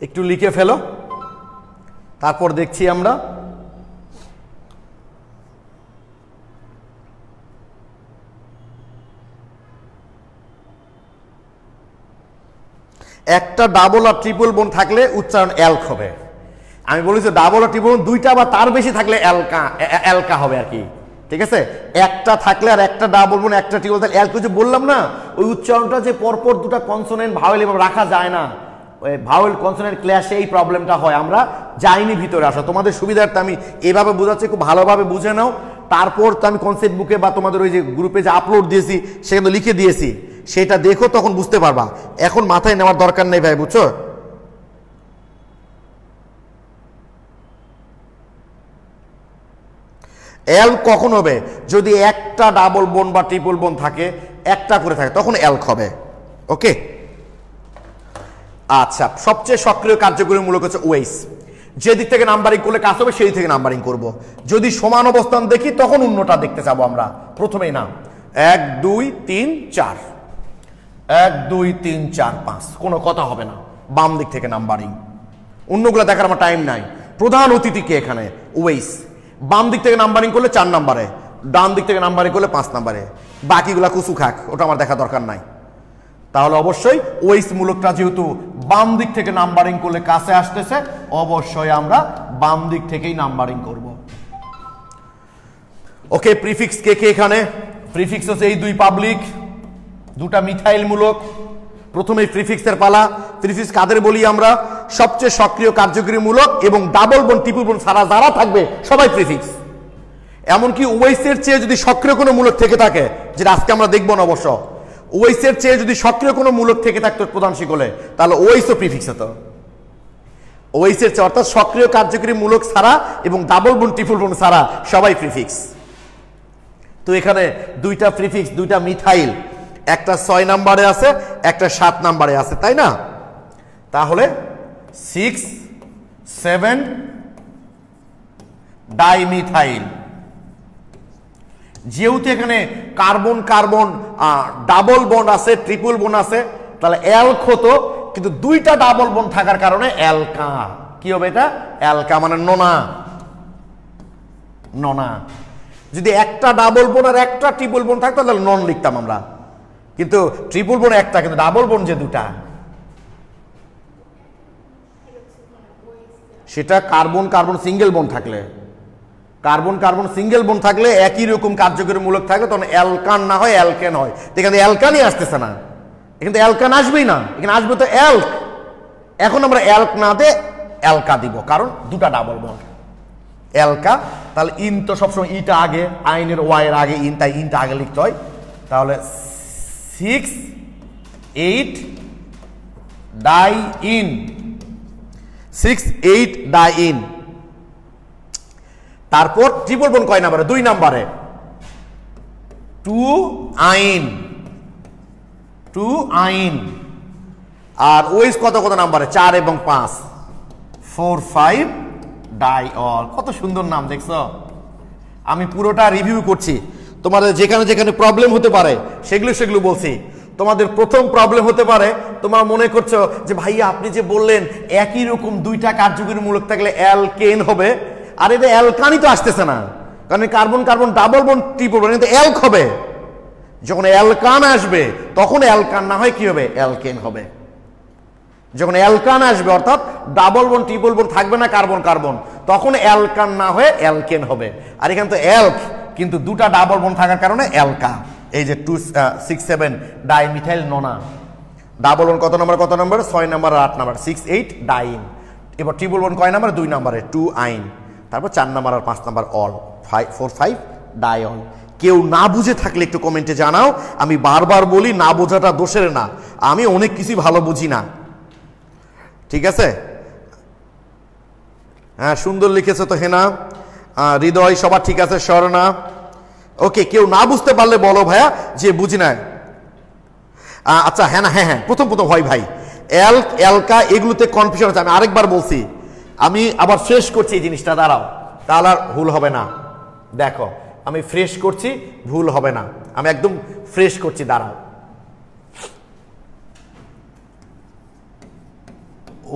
একটু লিখে ফেলো, তারপর দেখছি আমরা। একটা ডাবল আর ট্রিপল বন্ড থাকলে উচ্চারণ অ্যালক হবে। আমি বলেছি ডাবল আর ট্রিপল বন্ড দুইটা বা তার বেশি থাকলে অ্যালকা হবে আর কি, ঠিক আছে। একটা থাকলে আর একটা ডাবল বন্ড একটা ট্রিপল থাকলে অ্যালক, যে বললাম না ওই উচ্চারণটা যে পরপর দুটো কনসোনেন্ট ভাওয়েল এভাবে রাখা যায় না, ওই ভাওয়েল কনসোনেন্ট ক্ল্যাশে এই প্রবলেমটা হয়। আমরা যাইনি ভিতরে আসা, তোমাদের সুবিধার্থে আমি এভাবে বোঝাচ্ছি, খুব ভালোভাবে বুঝে নাও। তারপর তো আমি কনসেপ্ট বুকে বা তোমাদের ওই যে গ্রুপে যে আপলোড দিয়েছি সেখানে লিখে দিয়েছি, সেটা দেখো, তখন বুঝতে পারবা। এখন মাথায় নেওয়ার দরকার নেই ভাই, বুঝছো। অ্যালক কখন হবে? যদি একটা ডাবল বোন বা ট্রিপল বোন থাকে, একটা করে থাকে, তখন অ্যালক হবে। ওকে, আচ্ছা। সবচেয়ে সক্রিয় কার্যকরী মূলক হচ্ছে OH। যে দিক থেকে নাম্বারিং করলে কাজ হবে সেই দিক থেকে নাম্বারিং করব। যদি সমান অবস্থান দেখি তখন অন্যটা দেখতে যাবো আমরা। প্রথমেই নাম 1 2 3 4, 1 2 3 4 5, কোনো কথা হবে না, বাম দিক থেকে নাম্বারিং। অন্যগুলো দেখার আমার টাইম নাই। প্রধান অতিথিকে এখানে OH, বাম দিক থেকে নাম্বারিং করলে 4 নাম্বারে, ডান দিক থেকে নাম্বারিং করলে 5 নাম্বারে, বাকিগুলা কুসু খাক, ওটা আমার দেখা দরকার নাই। তাহলে অবশ্যই OH মূলকটা যেহেতু বাম দিক থেকে নাম্বারিং করলে কাছে আসতেছে, অবশ্যই আমরা বাম দিক থেকেই নাম্বারিং করব। ওকে, প্রিফিক্স কে কে এখানে? প্রিফিক্স হচ্ছে এই দুই পাবলিক, দুটা মিথাইল মূলক। প্রথমে প্রিফিক্সের পালা। প্রিফিক্স কাদের বলি আমরা? সবচেয়ে সক্রিয় কার্যকরী মূলক এবং ডাবল বন্ড ট্রিপল বন্ড ছাড়া যারা থাকবে সবাই প্রিফিক্স। এমনকি OH এর চেয়ে যদি সক্রিয় কোনো মূলক থেকে থাকে, যেটা আজকে আমরা দেখব না অবশ্য, OH এর চেয়ে যদি সক্রিয় কোনো মূলক থেকে থাকতো প্রধান শিকলে, তাহলে OH ও প্রিফিক্স হতো। OH এর চেয়ে, অর্থাৎ সক্রিয় কার্যকরী মূলক ছাড়া এবং ডাবল বন্ড ট্রিপল বন্ড ছাড়া সবাই প্রিফিক্স। তো এখানে দুইটা প্রিফিক্স, দুইটা মিথাইল, একটা 6 নাম্বারে আছে, একটা 7 নাম্বারে আছে, তাই না? তাহলে 6 7 ডাইমিথাইল। যেহেতু এখানে কার্বন কার্বন ডাবল বন্ড আছে, ট্রিপল বন্ড আছে, তাহলে অ্যালক হতো, কিন্তু দুইটা ডাবল বন্ড থাকার কারণে অ্যালকা। কি হবে এটা? অ্যালকা মানে নোনা। নোনা। যদি একটা ডাবল বন্ড আর একটা ট্রিপল বন্ড থাকতো তাহলে নন লিখতাম আমরা, কিন্তু ট্রিপল বন্ড একটা, কিন্তু ডাবল বন্ড যে দুটা, সেটা কার্বন কার্বন সিঙ্গেল বন্ড থাকলে, কার্বন কার্বন সিঙ্গেল বন্ড থাকলে একই রকম কার্যকরী মূলক থাকে, তখন অ্যালকান না হয় অ্যালকেন হয়। এখানে অ্যালকানই আসতেছে না, এখানে অ্যালকান আসবেই না, এখানে আসবে তো অ্যালক। এখন আমরা অ্যালক না দে অ্যালকা দিব, কারণ দুটা ডাবল বন্ড অ্যালকা। তাহলে ইন তো সবসময় ইটা আগে, আইনের ওয়াই এর আগে ইন, তাই ইনটা আগে লিখতে হয়। তাহলে 6 8 ডাই ইন, 6 8 ডাই ইন। তারপর ট্রিপল বন্ড কয় নাম্বারে? 2 নাম্বারে, 2 আইন, 2 আইন। আর OH কত কত নাম্বারে? 4 এবং 5, 4 5 ডাই অল। কত সুন্দর নাম দেখছো। আমি পুরোটা রিভিউ করছি, তোমাদের যেখানে যেখানে প্রবলেম হতে পারে সেগুলো বলছি। তোমাদের প্রথম প্রবলেম হতে পারে তোমরা মনে করছো যে ভাইয়া আপনি যে বললেন একই রকম দুইটা কার্যকরী মূলক থাকলে অ্যালকেন হবে, আর এটা অ্যালকানই তো আসতেছে না, কারণ carbon carbon double bond triple bond কিন্তু অ্যালক হবে। যখন অ্যালকান আসবে তখন অ্যালকান না হয় কি হবে, অ্যালকেন হবে। যখন অ্যালকান আসবে অর্থাৎ ডাবল বন্ড ট্রিপল বন্ড থাকবে না কার্বন কার্বন, তখন অ্যালকান না হয়ে অ্যালকেন হবে। আর এখানে তো অ্যালক কিন্তু দুটা ডাবল বন্ড থাকার কারণে অ্যালকা। এই যে 2,6,7 ডাইমিথাইল নোনা, ডাবল বন্ড কত নম্বর 6 নম্বর আর 8 নম্বর 6,8 ডাইন। এবার ট্রিপল বন্ড কয় নম্বরে 2 নম্বরে 2 আইন, তারপর 4 নম্বর আর 5 নম্বর অল 4,5 ডায়ল। কেউ না বুঝে থাকলে একটু কমেন্টে জানাও। আমি বারবার বলি না বোঝাটা দোষের না, আমি অনেক কিছুই ভালো বুঝি না, ঠিক আছে? হ্যাঁ সুন্দর লিখেছে তো হেনা, হৃদয় সবার ঠিক আছে, স্বর্ণা ওকে। কেউ না বুঝতে পারলে বলো ভাইয়া যে বুঝি না। আচ্ছা হ্যাঁ না হ্যাঁ প্রথম হয় ভাই অ্যালকা এগুলোতে কনফিউশন হচ্ছে। আমি আরেকবার বলছি, আমি আবার ফ্রেশ করছি এই জিনিসটা, দাঁড়াও তাহলে আর ভুল হবে না। দেখো আমি ফ্রেশ করছি, ভুল হবে না, আমি একদম ফ্রেশ করছি, দাঁড়াও।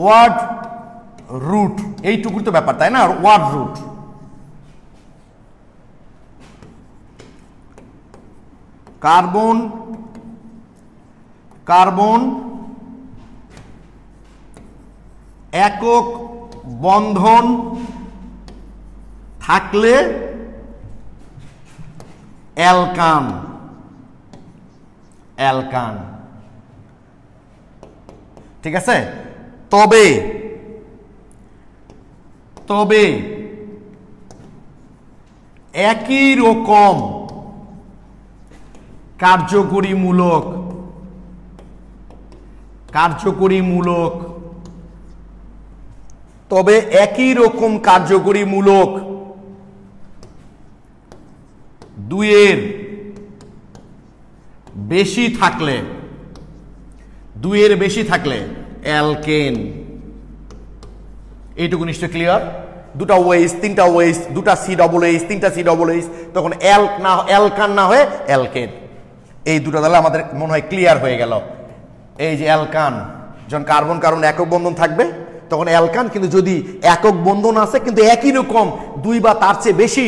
ওয়ার্ড রুট এইটুকুর তো ব্যাপার তাই না, ওয়ার্ড রুট কার্বন কার্বন একক বন্ধন থাকলে অ্যালকান, অ্যালকান, ঠিক আছে? তবে তবে একই রকম কার্যকরীমূলক তবে একই রকম কার্যকরীমূলক দুইয়ের বেশি থাকলে অ্যালকেন। এইটুকু নিশ্চয় ক্লিয়ার? দুটা ওয়েস, তিনটা ওয়েস, দুটা সি ডবল এইচ, তিনটা সি ডবল এইচ, তখন অ্যালকান না হয়ে অ্যালকেন। এই দুটো তাহলে আমাদের মনে হয় ক্লিয়ার হয়ে গেল। এই যে অ্যালকান যখন কার্বন কার্বন একক বন্ধন থাকবে তখন অ্যালকান, কিন্তু যদি একক বন্ধন আছে কিন্তু একই রকম দুই বা তার চেয়ে বেশি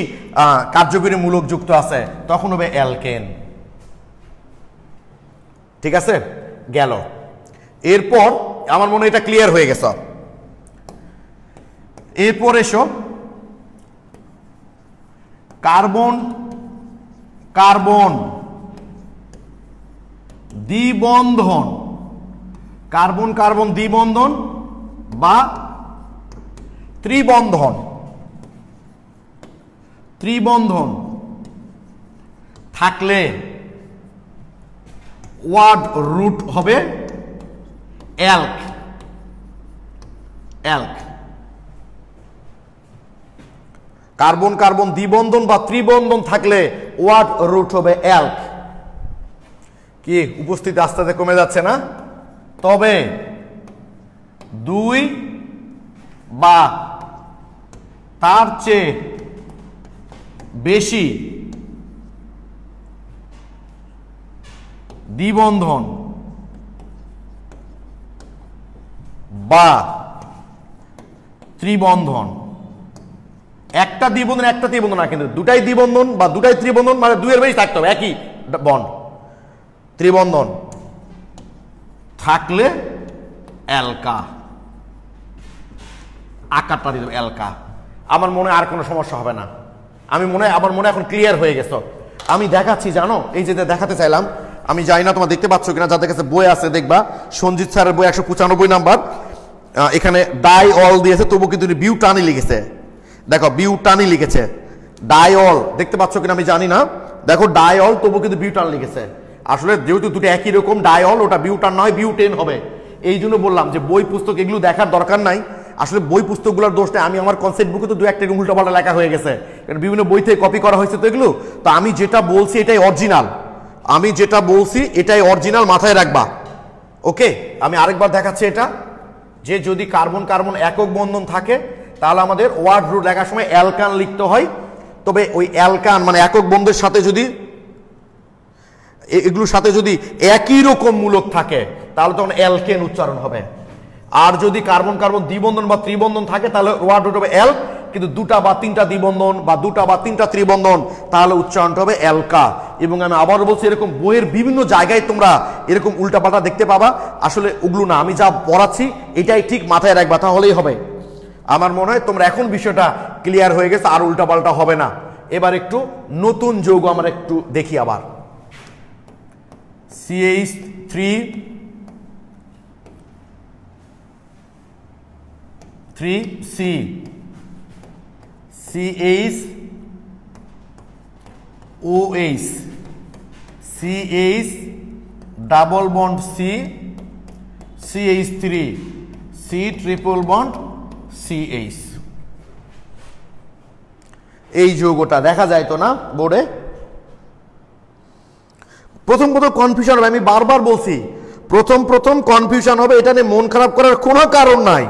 কার্যকরী মূলক যুক্ত আছে তখন হবে অ্যালকেন, ঠিক আছে? গেল। এরপর আমার মনে হয় এটা ক্লিয়ার হয়ে গেছে। এরপর এসো কার্বন কার্বন দ্বিবন্ধন, কার্বন কার্বন দ্বিবন্ধন বা ত্রিবন্ধন থাকলে ওয়ার্ড রুট হবে অ্যালক, অ্যালক। কার্বন কার্বন দ্বিবন্ধন বা ত্রিবন্ধন থাকলে ওয়ার্ড রুট হবে অ্যালক। কি উপস্থিতি আস্তে আস্তে কমে যাচ্ছে না? তবে দুই বা তার চেয়ে বেশি দ্বিবন্ধন বা ত্রিবন্ধন, একটা দ্বিবন্ধন একটা ত্রিবন্ধন না, কিন্তু দুটাই দ্বিবন্ধন বা দুটাই ত্রিবন্ধন, মানে দুইয়ের বেশি থাকতে হবে একই বন্ড, ত্রিবন্ধন থাকলে অ্যালকা, আকারটা দিল অ্যালকা। আমার মনে আর কোনো সমস্যা হবে না, আমার মনে এখন ক্লিয়ার হয়ে গেছে। আমি দেখাচ্ছি জানো, এই যে দেখাতে চাইলাম, আমি জানি না তোমার দেখতে পাচ্ছ কিনা, যাদের কাছে বই আছে দেখবা সঞ্জিত স্যারের বই 195 নাম্বার, এখানে ডাইঅল দিয়েছে তবু কিন্তু বিউটানি লিখেছে। দেখো বিউটানি লিখেছে, ডাইঅল দেখতে পাচ্ছ কিনা আমি জানি না, দেখো ডাইঅল তবু কিন্তু বিউটান লিখেছে। আসলে যেহেতু দুটো একই রকম ডাইঅল, ওটা বিউটান নয় বিউটেন হবে। এই জন্য বললাম যে বই পুস্তক এগুলো দেখার দরকার নাই। আসলে বই পুস্তকগুলোর দোষ নেই, আমি আমার কনসেপ্ট বুকে তো দু একটা উল্টোপাল্টা লেখা হয়ে গেছে, কারণ বিভিন্ন বই থেকে কপি করা হয়েছে তো এগুলো। তো আমি যেটা বলছি এটাই অরিজিনাল, মাথায় রাখবা। ওকে, আমি আরেকবার দেখাচ্ছি এটা, যে যদি কার্বন কার্বন একক বন্ধন থাকে তাহলে আমাদের ওয়ার্ড রুট লেখার সময় অ্যালকান লিখতে হয়। তবে ওই অ্যালকান মানে একক বন্ধনের সাথে যদি এগুলোর সাথে যদি একই রকম মূলক থাকে তাহলে তখন অ্যালকেন উচ্চারণ হবে। আর যদি কার্বন কার্বন দ্বিবন্ধন বা ত্রিবন্ধন থাকে তাহলে ওয়ার্ড হবে অ্যাল, কিন্তু দুটা বা তিনটা দ্বিবন্ধন বা দুটা বা তিনটা ত্রিবন্ধন তাহলে উচ্চারণটা হবে অ্যালকা। এবং আমি আবার বলছি, এরকম বইয়ের বিভিন্ন জায়গায় তোমরা এরকম উল্টাপাল্টা দেখতে পাবা, আসলে ওগুলো না, আমি যা পড়াচ্ছি এটাই ঠিক মাথায় রাখবা, তাহলেই হবে। আমার মনে হয় তোমরা এখন বিষয়টা ক্লিয়ার হয়ে গেছে, আর উল্টাপাল্টা হবে না। এবার একটু নতুন যৌগ আমরা একটু দেখি আবার। CH3 3C CH OH CH double bond C CH3 C triple bond CH। এই যৌগটা দেখা যায় তো না বোর্ডে? প্রথম কনফিউশন হবে, আমি বারবার বলছি প্রথম কনফিউশন হবে, এটা নিয়ে মন খারাপ করার কোনো কারণ নাই,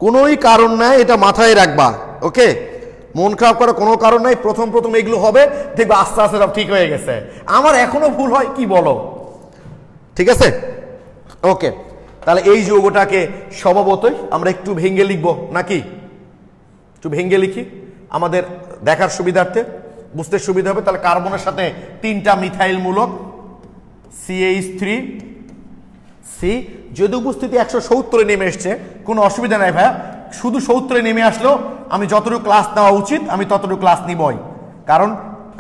কোনোই কারণ নাই, এটা মাথায় রাখবা। ওকে, মন খারাপ করার কোনো কারণ নাই। প্রথম এগুলো হবে, দেখবে আস্তে আস্তে সব ঠিক হয়ে গেছে। আমার এখনো ভুল হয়, কি বলো? ঠিক আছে, ওকে। তাহলে এই যৌগটাকে স্বভাবতই আমরা একটু ভেঙে লিখবো নাকি? একটু ভেঙে লিখি আমাদের দেখার সুবিধার্থে, বুঝতে সুবিধা হবে। তাহলে কার্বনের সাথে তিনটা মিথাইল মূলক CH3C, যদি উপস্থিতি 170 নেমে এসছে কোনো অসুবিধা নাই ভাইয়া, শুধু 70 নেমে আসলেও আমি যতটুকু ক্লাস নেওয়া উচিত আমি ততটুকু ক্লাস নিবই। কারণ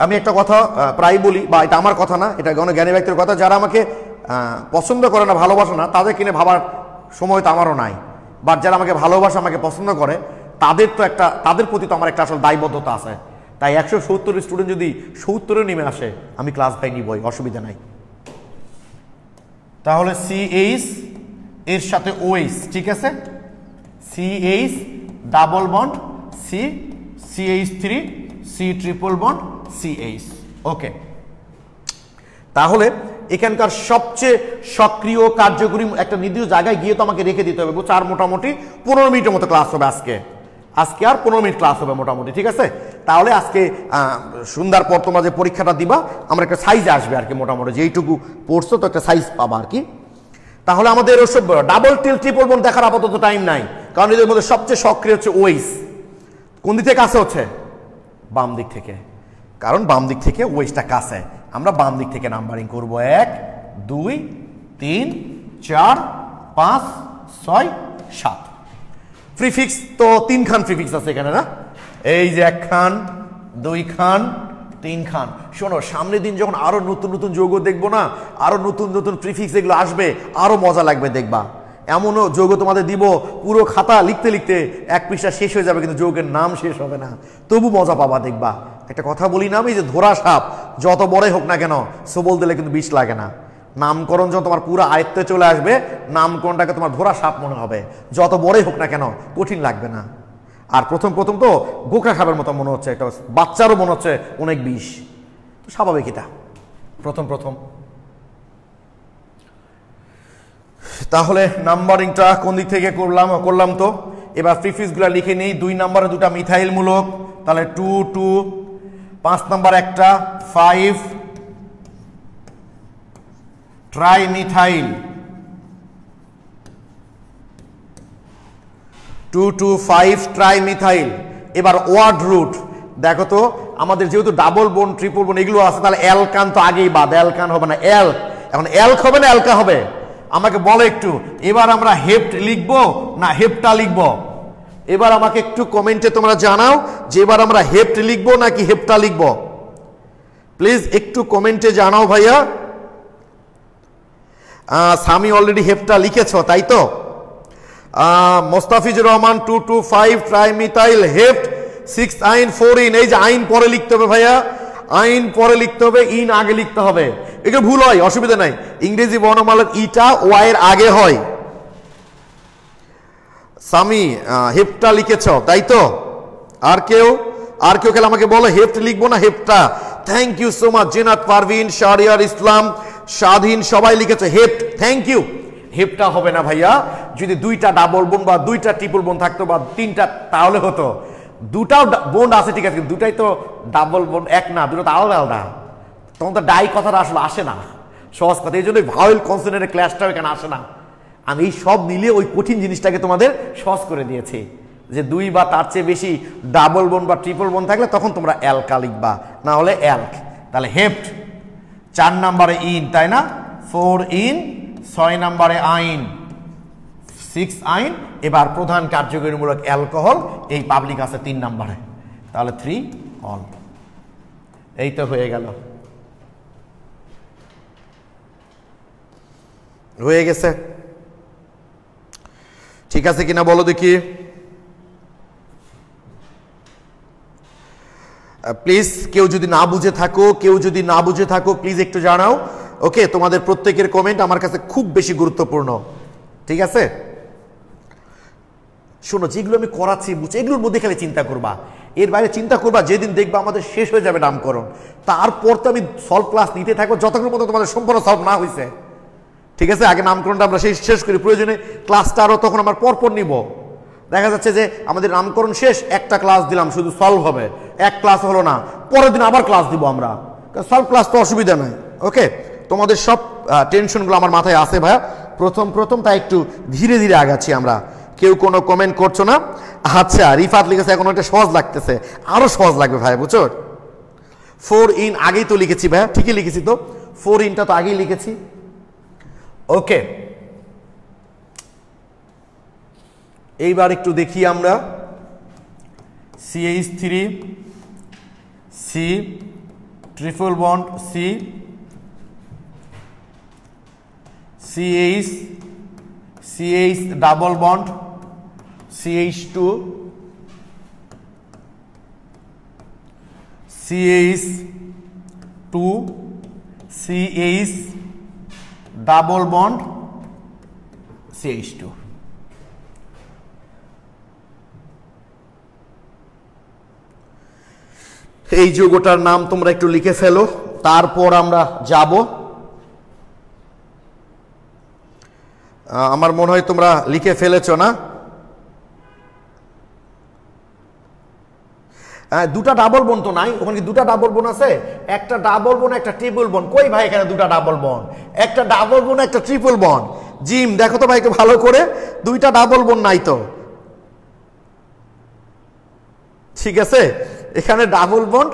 আমি একটা কথা প্রায় বলি, বা এটা আমার কথা না, এটা জ্ঞানী ব্যক্তির কথা, যারা আমাকে পছন্দ করে না, ভালোবাসে না, তাদের কিনে ভাবার সময় তো আমারও নাই। বাট যারা আমাকে ভালোবাসে, আমাকে পছন্দ করে, তাদের প্রতি তো আমার একটা আসলে দায়বদ্ধতা আছে। তাই 170 স্টুডেন্ট যদি 70 নেমে আসে, আমি ক্লাস ভাই নিবই, অসুবিধা নাই। তাহলে CH এর সাথে OH, ঠিক আছে, CH double bond C CH3 C triple bond CH। ওকে, তাহলে এখানকার সবচেয়ে সক্রিয় কার্যকরী একটা নির্দিষ্ট জায়গায় গিয়ে তো আমাকে রেখে দিতে হবে। আর মোটামুটি 15 মিনিটের মতো ক্লাস হবে আজকে আর 15 মিনিট ক্লাস হবে মোটামুটি, ঠিক আছে। তাহলে আজকে সন্ধ্যার পর তোমরা যে পরীক্ষাটা দিবা, আমার একটা সাইজ আসবে আর কি, মোটামুটি যেইটুকু পড়ছো তো একটা সাইজ পাবা আর কি। তাহলে আমাদের ওসব ডাবল ট্রিপল বন্ড দেখার আপাতত টাইম নাই, কারণ এদের মধ্যে সবচেয়ে সক্রিয় হচ্ছে OH। কোন দিক থেকে কাছে হচ্ছে? বাম দিক থেকে, কারণ বাম দিক থেকে OH-টা কাছে। আমরা বাম দিক থেকে নাম্বারিং করব, 1 2 3 4 5 6 7। প্রিফিক্স তো 3 খান প্রিফিক্স আছে এখানে না, এই যে 1 খান 2 খান 3 খান। শোনো, সামনের দিন যখন আরো নতুন যৌগ দেখবো না, আরো নতুন প্রিফিক্স এগুলো আসবে, আরো মজা লাগবে দেখবা। এমনও যৌগ তোমাদের দিব, পুরো খাতা লিখতে লিখতে এক পৃষ্ঠা শেষ হয়ে যাবে, কিন্তু যৌগের নাম শেষ হবে না, তবু মজা পাবা দেখবা। একটা কথা বলি না আমি, যে ধরা সাপ যত বড়ই হোক না কেন, সবল দিলে কিন্তু বিষ লাগে না। নামকরণ যখন তোমার পুরো আয়ত্তে চলে আসবে, নামকরণটাকে তোমার ধরা সাপ মনে হবে, যত বড়ই হোক না কেন কঠিন লাগবে না। আর প্রথম তো গোখা খাবার মতো মনে হচ্ছে, একটা বাচ্চারও মনে হচ্ছে অনেক বিষ, তো স্বাভাবিক এটা প্রথম। তাহলে নাম্বারিংটা কোন দিক থেকে করলাম তো। এবার প্রিফিক্সগুলো লিখে নিই। 2 নম্বরে 2টা মিথাইল মূলক, তাহলে 2 2, 5 নম্বর একটা 5 ট্রাইমিথাইল, 2 2 5 ট্রাইমিথাইল। এবার ওয়ার্ড রুট দেখো তো, আমাদের যেহেতু ডাবল বোন ট্রিপল বোন এগুলো আছে, তাহলে অ্যালকান তো আগেই বাদ, অ্যালকান হবে না, এখন অ্যালক হবে না অ্যালকা হবে? আমাকে বলো একটু, এবার আমরা হেপ্ট লিখবো না হেপ্টা লিখবো? এবার আমাকে একটু কমেন্টে তোমরা জানাও যে এবার আমরা হেপ্ট লিখবো নাকি হেপ্টা লিখবো, প্লিজ একটু কমেন্টে জানাও ভাইয়া। সামি অলরেডি হেপ্টা লিখেছ তাই তো? মোস্তাফিজুর রহমান 2 2 5 ট্রাইমিথাইল হেপ্ট 6 আইন 4 ইন। এই যে আইন পরে লিখতে হবে ভাইয়া, আইন পরে লিখতে হবে, ইন আগে লিখতে হবে। এগুলো ভুল হয়, অসুবিধা নাই, ইংরেজি বর্ণমালার ইটা ওয়াই এর আগে হয়। সামি হেপ্টা লিখেছ তাই তো? আর কেউ খেলে আমাকে বলো হেপ্ট লিখবো না hepta? Thank you so much, Jannat Parvin, Shahriar Islam, Swadhin, সবাই লিখেছে হেপ্ট, থ্যাংক ইউ। হেপ্টা হবে না ভাইয়া, যদি 2টা ডাবল বোন বা 2টা ট্রিপল বোন থাকতো বা 3টা তাহলে হতো। দুটাও বন্ড আছে ঠিক আছে, কিন্তু দুটাই তো ডাবল বন্ড এক না, দুটো তো আলাদা আলাদা, তখন তো ডাই কথাটা আসলে আসে না, সহজ কথা। এই জন্য ভাওয়েল কনসোনেন্টের ক্লাসটাও এখানে আসে না। আমি এই সব মিলিয়ে ওই কঠিন জিনিসটাকে তোমাদের সহজ করে দিয়েছি, যে দুই বা তার চেয়ে বেশি ডাবল বন্ড বা ট্রিপল বন্ড থাকলে তখন তোমরা অ্যালকা লিখবা, না হলে অ্যালক। তাহলে হেপ্ট 4 নম্বরে ইন, তাই না, 4 ইন, 6 নম্বরে আইন, 6 আইন। এবার প্রধান কার্যকরীমূলক অ্যালকোহল, এই পাবলিক আছে 3 নম্বরে, তাহলে 3 অল। এই তো হয়ে গেল, হয়ে গেছে। ঠিক আছে কিনা বলো দেখি প্লিজ। কেউ যদি না বুঝে থাকো প্লিজ একটু জানাও। ওকে, তোমাদের প্রত্যেকের কমেন্ট আমার কাছে খুব বেশি গুরুত্বপূর্ণ, ঠিক আছে? শোনো, যেগুলো আমি করাচ্ছি বুঝছি, এগুলোর মধ্যে খালি চিন্তা করবা, এর বাইরে চিন্তা করবা যেদিন দেখবা আমাদের শেষ হয়ে যাবে নামকরণ, তারপর তো আমি সলভ ক্লাস নিতে থাকবো যতক্ষণ মতো তোমাদের সম্পূর্ণ সলভ না হয়েছে, ঠিক আছে? আগে নামকরণটা আমরা শেষ করি, প্রয়োজনে ক্লাসটা আরও তখন আমরা পরপর নিব। দেখা যাচ্ছে যে আমাদের নামকরণ শেষ, একটা ক্লাস দিলাম শুধু সলভ হবে, এক ক্লাস হলো না, পরের দিন আবার ক্লাস দিব আমরা, সলভ ক্লাস তো অসুবিধা নাই। ওকে, তোমাদের সব টেনশনগুলো আমার মাথায় আছে ভাইয়া, প্রথম তাই একটু ধীরে ধীরে আগাচ্ছি আমরা। কেউ কোনো কমেন্ট করছো না? আচ্ছা, রিফাত লিখেছে এখন একটা সহজ লাগতেছে, আরো সহজ লাগবে ভাই, বুঝছো? 4 ইন আগেই তো লিখেছি ভাইয়া, ঠিকই লিখেছি তো, 4 ইনটা তো আগেই লিখেছি। ওকে, এইবার একটু দেখি আমরা CH3 C triple bond C, CH double bond CH2, CH2 CH double bond CH2। এই যৌগটার নাম তোমরা একটু লিখে ফেলো, তারপর আমরা যাব। আমার মনে হয় তোমরা লিখে ফেলেছো না? দুটা ডাবল বোন তো নাই ওখানে, কি দুটা ডাবল বোন আছে? একটা ডাবল বোন একটা ট্রিপল বোন, কই ভাই এখানে দুটা ডাবল বোন, একটা ডাবল বোন একটা ট্রিপল বোন। জিম দেখো তো ভাই একটু ভালো করে, দুইটা ডাবল বোন নাই তো, ঠিক আছে? এখানে ডাবল বন্ড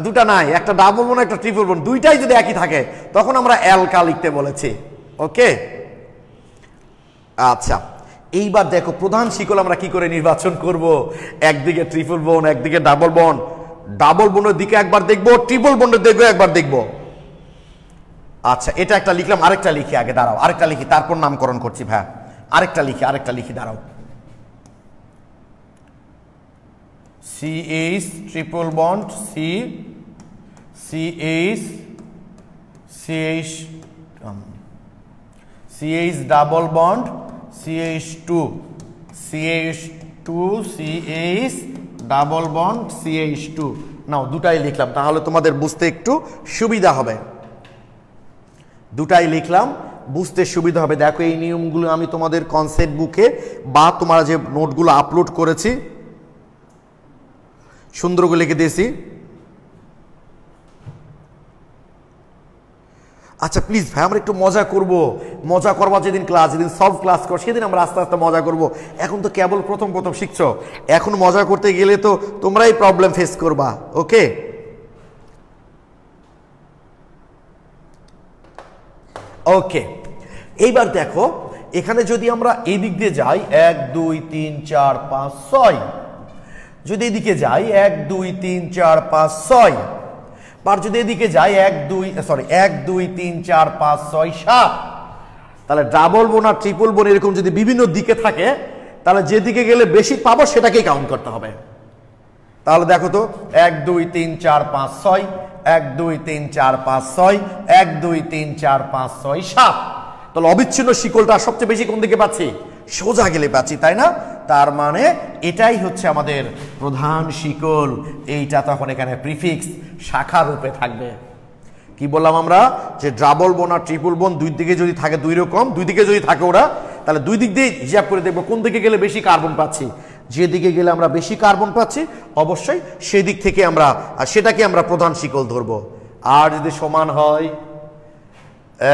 দুটা নাই, একটা ডাবল বন্ড একটা ট্রিপল বন্ড, দুইটাই যদি একই থাকে তখন আমরা অ্যালকা লিখতে বলেছি। ওকে, আচ্ছা, এইবার দেখো প্রধান শিকল আমরা কি করে নির্বাচন করব। একদিকে ট্রিপল বন্ড, একদিকে ডাবল বন্ড, ডাবল বন্ডের দিকে একবার দেখবো, ট্রিপল বন্ডের দিকে একবার দেখবো। আচ্ছা, এটা একটা লিখলাম, আরেকটা লিখি আগে, দাঁড়াও আরেকটা লিখি, তারপর নামকরণ করছি ভাই। আরেকটা লিখি দাঁড়াও। CH triple bond C, CH double bond CH2, CH double bond CH2। নাও দুটাই লিখলাম, তাহলে তোমাদের বুঝতে একটু সুবিধা হবে। দুটাই লিখলাম, বুঝতে সুবিধা হবে। দেখো এই নিয়মগুলো আমি তোমাদের কনসেপ্ট বুকে বা তোমরা যে নোটগুলো আপলোড করেছি সুন্দর করে লিখে দিয়েছি। আচ্ছা প্লিজ ভাই, আমরা একটু মজা করবো যেদিন সলভ ক্লাস করো সেদিন আমরা আস্তে আস্তে মজা করব। এখন তো কেবল প্রথম শিখছো, এখন মজা করতে গেলে তো তোমরাই প্রবলেম ফেস করবা। ওকে, ওকে, এইবার দেখো এখানে যদি আমরা এই দিক দিয়ে যাই 1 2 3 4 5 6, যদি এদিকে যাই 1 2 3 4 5 6, আর যদি এদিকে যাই 1 2 3 4 5 6 7, তাহলে ডাবল বোন আর ট্রিপল বোন এরকম যদি বিভিন্ন দিকে থাকে তাহলে যেদিকে গেলে বেশি পাবো সেটাকেই কাউন্ট করতে হবে। তাহলে দেখো তো 1 2 3 4 5 6, 1 2 3 4 5 6, 1 2 3 4 5 6 7, তাহলে অবিচ্ছিন্ন শিকলটা সবচেয়ে বেশি কোন দিকে পাচ্ছি? সোজা গেলে পাচ্ছি, তাই না? তার মানে এটাই হচ্ছে আমাদের প্রধান শিকল। এইটা তখন এখানে প্রিফিক্স শাখা রূপে থাকবে। কি বললাম আমরা? যে ডাবল বোন আর ট্রিপল বোন দুই দিকে যদি থাকে দুই রকম, দুই দিকে যদি থাকে ওরা, তাহলে দুই দিক দিয়ে হিসাব করে দেখবো কোন দিকে গেলে বেশি কার্বন পাচ্ছি। যেদিকে গেলে আমরা বেশি কার্বন পাচ্ছি অবশ্যই সেই দিক থেকে আমরা সেটাকে আমরা প্রধান শিকল ধরবো। আর যদি সমান হয়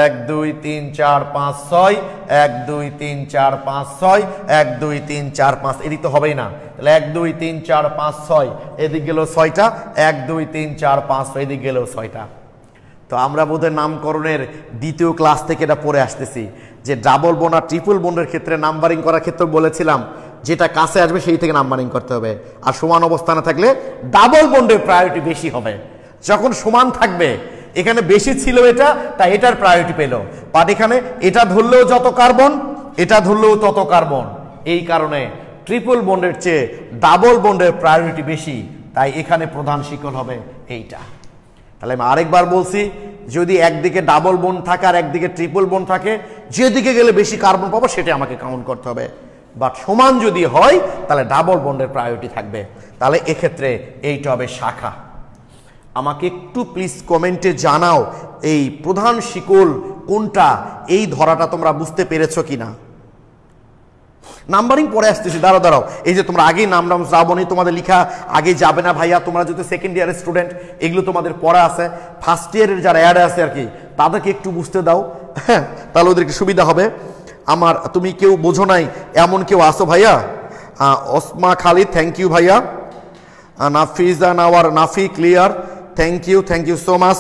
1 2 3 4 5 6 1 2 3 4 5 6 1 2 3 4 5 এদিক তো হবেই না, তাহলে 1 2 3 4 5 6 এদিক গেল 6টা, 1 2 3 4 5 এদিক গেল 6টা। তো আমরা বোধহয় নামকরণের দ্বিতীয় ক্লাস থেকে এটা পড়ে আসতেছি যে ডাবল বন্ড আর ট্রিপল বন্ডের ক্ষেত্রে নাম্বারিং করার ক্ষেত্রে বলেছিলাম যেটা কাছে আসবে সেই থেকে নাম্বারিং করতে হবে, আর সমান অবস্থানে থাকলে ডাবল বন্ডের প্রায়োরিটি বেশি হবে। যখন সমান থাকবে এখানে বেশি ছিল এটা, তাই এটার প্রায়োরিটি পেল, বাট এখানে এটা ধরলেও যত কার্বন এটা ধরলেও তত কার্বন, এই কারণে ট্রিপল বন্ডের চেয়ে ডাবল বন্ডের প্রায়োরিটি বেশি, তাই এখানে প্রধান শিকল হবে এইটা। তাহলে আমি আরেকবার বলছি, যদি একদিকে ডাবল বন্ড থাকে আর একদিকে ট্রিপল বন্ড থাকে, যেদিকে গেলে বেশি কার্বন পাবো সেটা আমাকে কাউন্ট করতে হবে, বাট সমান যদি হয় তাহলে ডাবল বন্ডের প্রায়োরিটি থাকবে, তাহলে এক্ষেত্রে এইটা হবে শাখা। আমাকে একটু প্লিজ কমেন্টে জানাও এই প্রধান শিকল কোনটা, এই ধরাটা তোমরা বুঝতে পেরেছো কিনা। নাম্বারিং পরে আসতেছি, দাঁড়াও এই যে তোমরা আগেই নাম শ্রাবণী তোমাদের লিখা আগে যাবে না ভাইয়া, তোমরা যেহেতু সেকেন্ড ইয়ারের স্টুডেন্ট এগুলো তোমাদের পড়া আছে, ফার্স্ট ইয়ারের যারা অ্যাড আছে আর কি তাদেরকে একটু বুঝতে দাও, হ্যাঁ তাহলে ওদেরকে সুবিধা হবে। আমার তুমি কেউ বোঝো নাই এমন কেউ আসো ভাইয়া? ওসমা খালিদ থ্যাংক ইউ ভাইয়া, Nafiza Nawar Nafi clear thank you so much,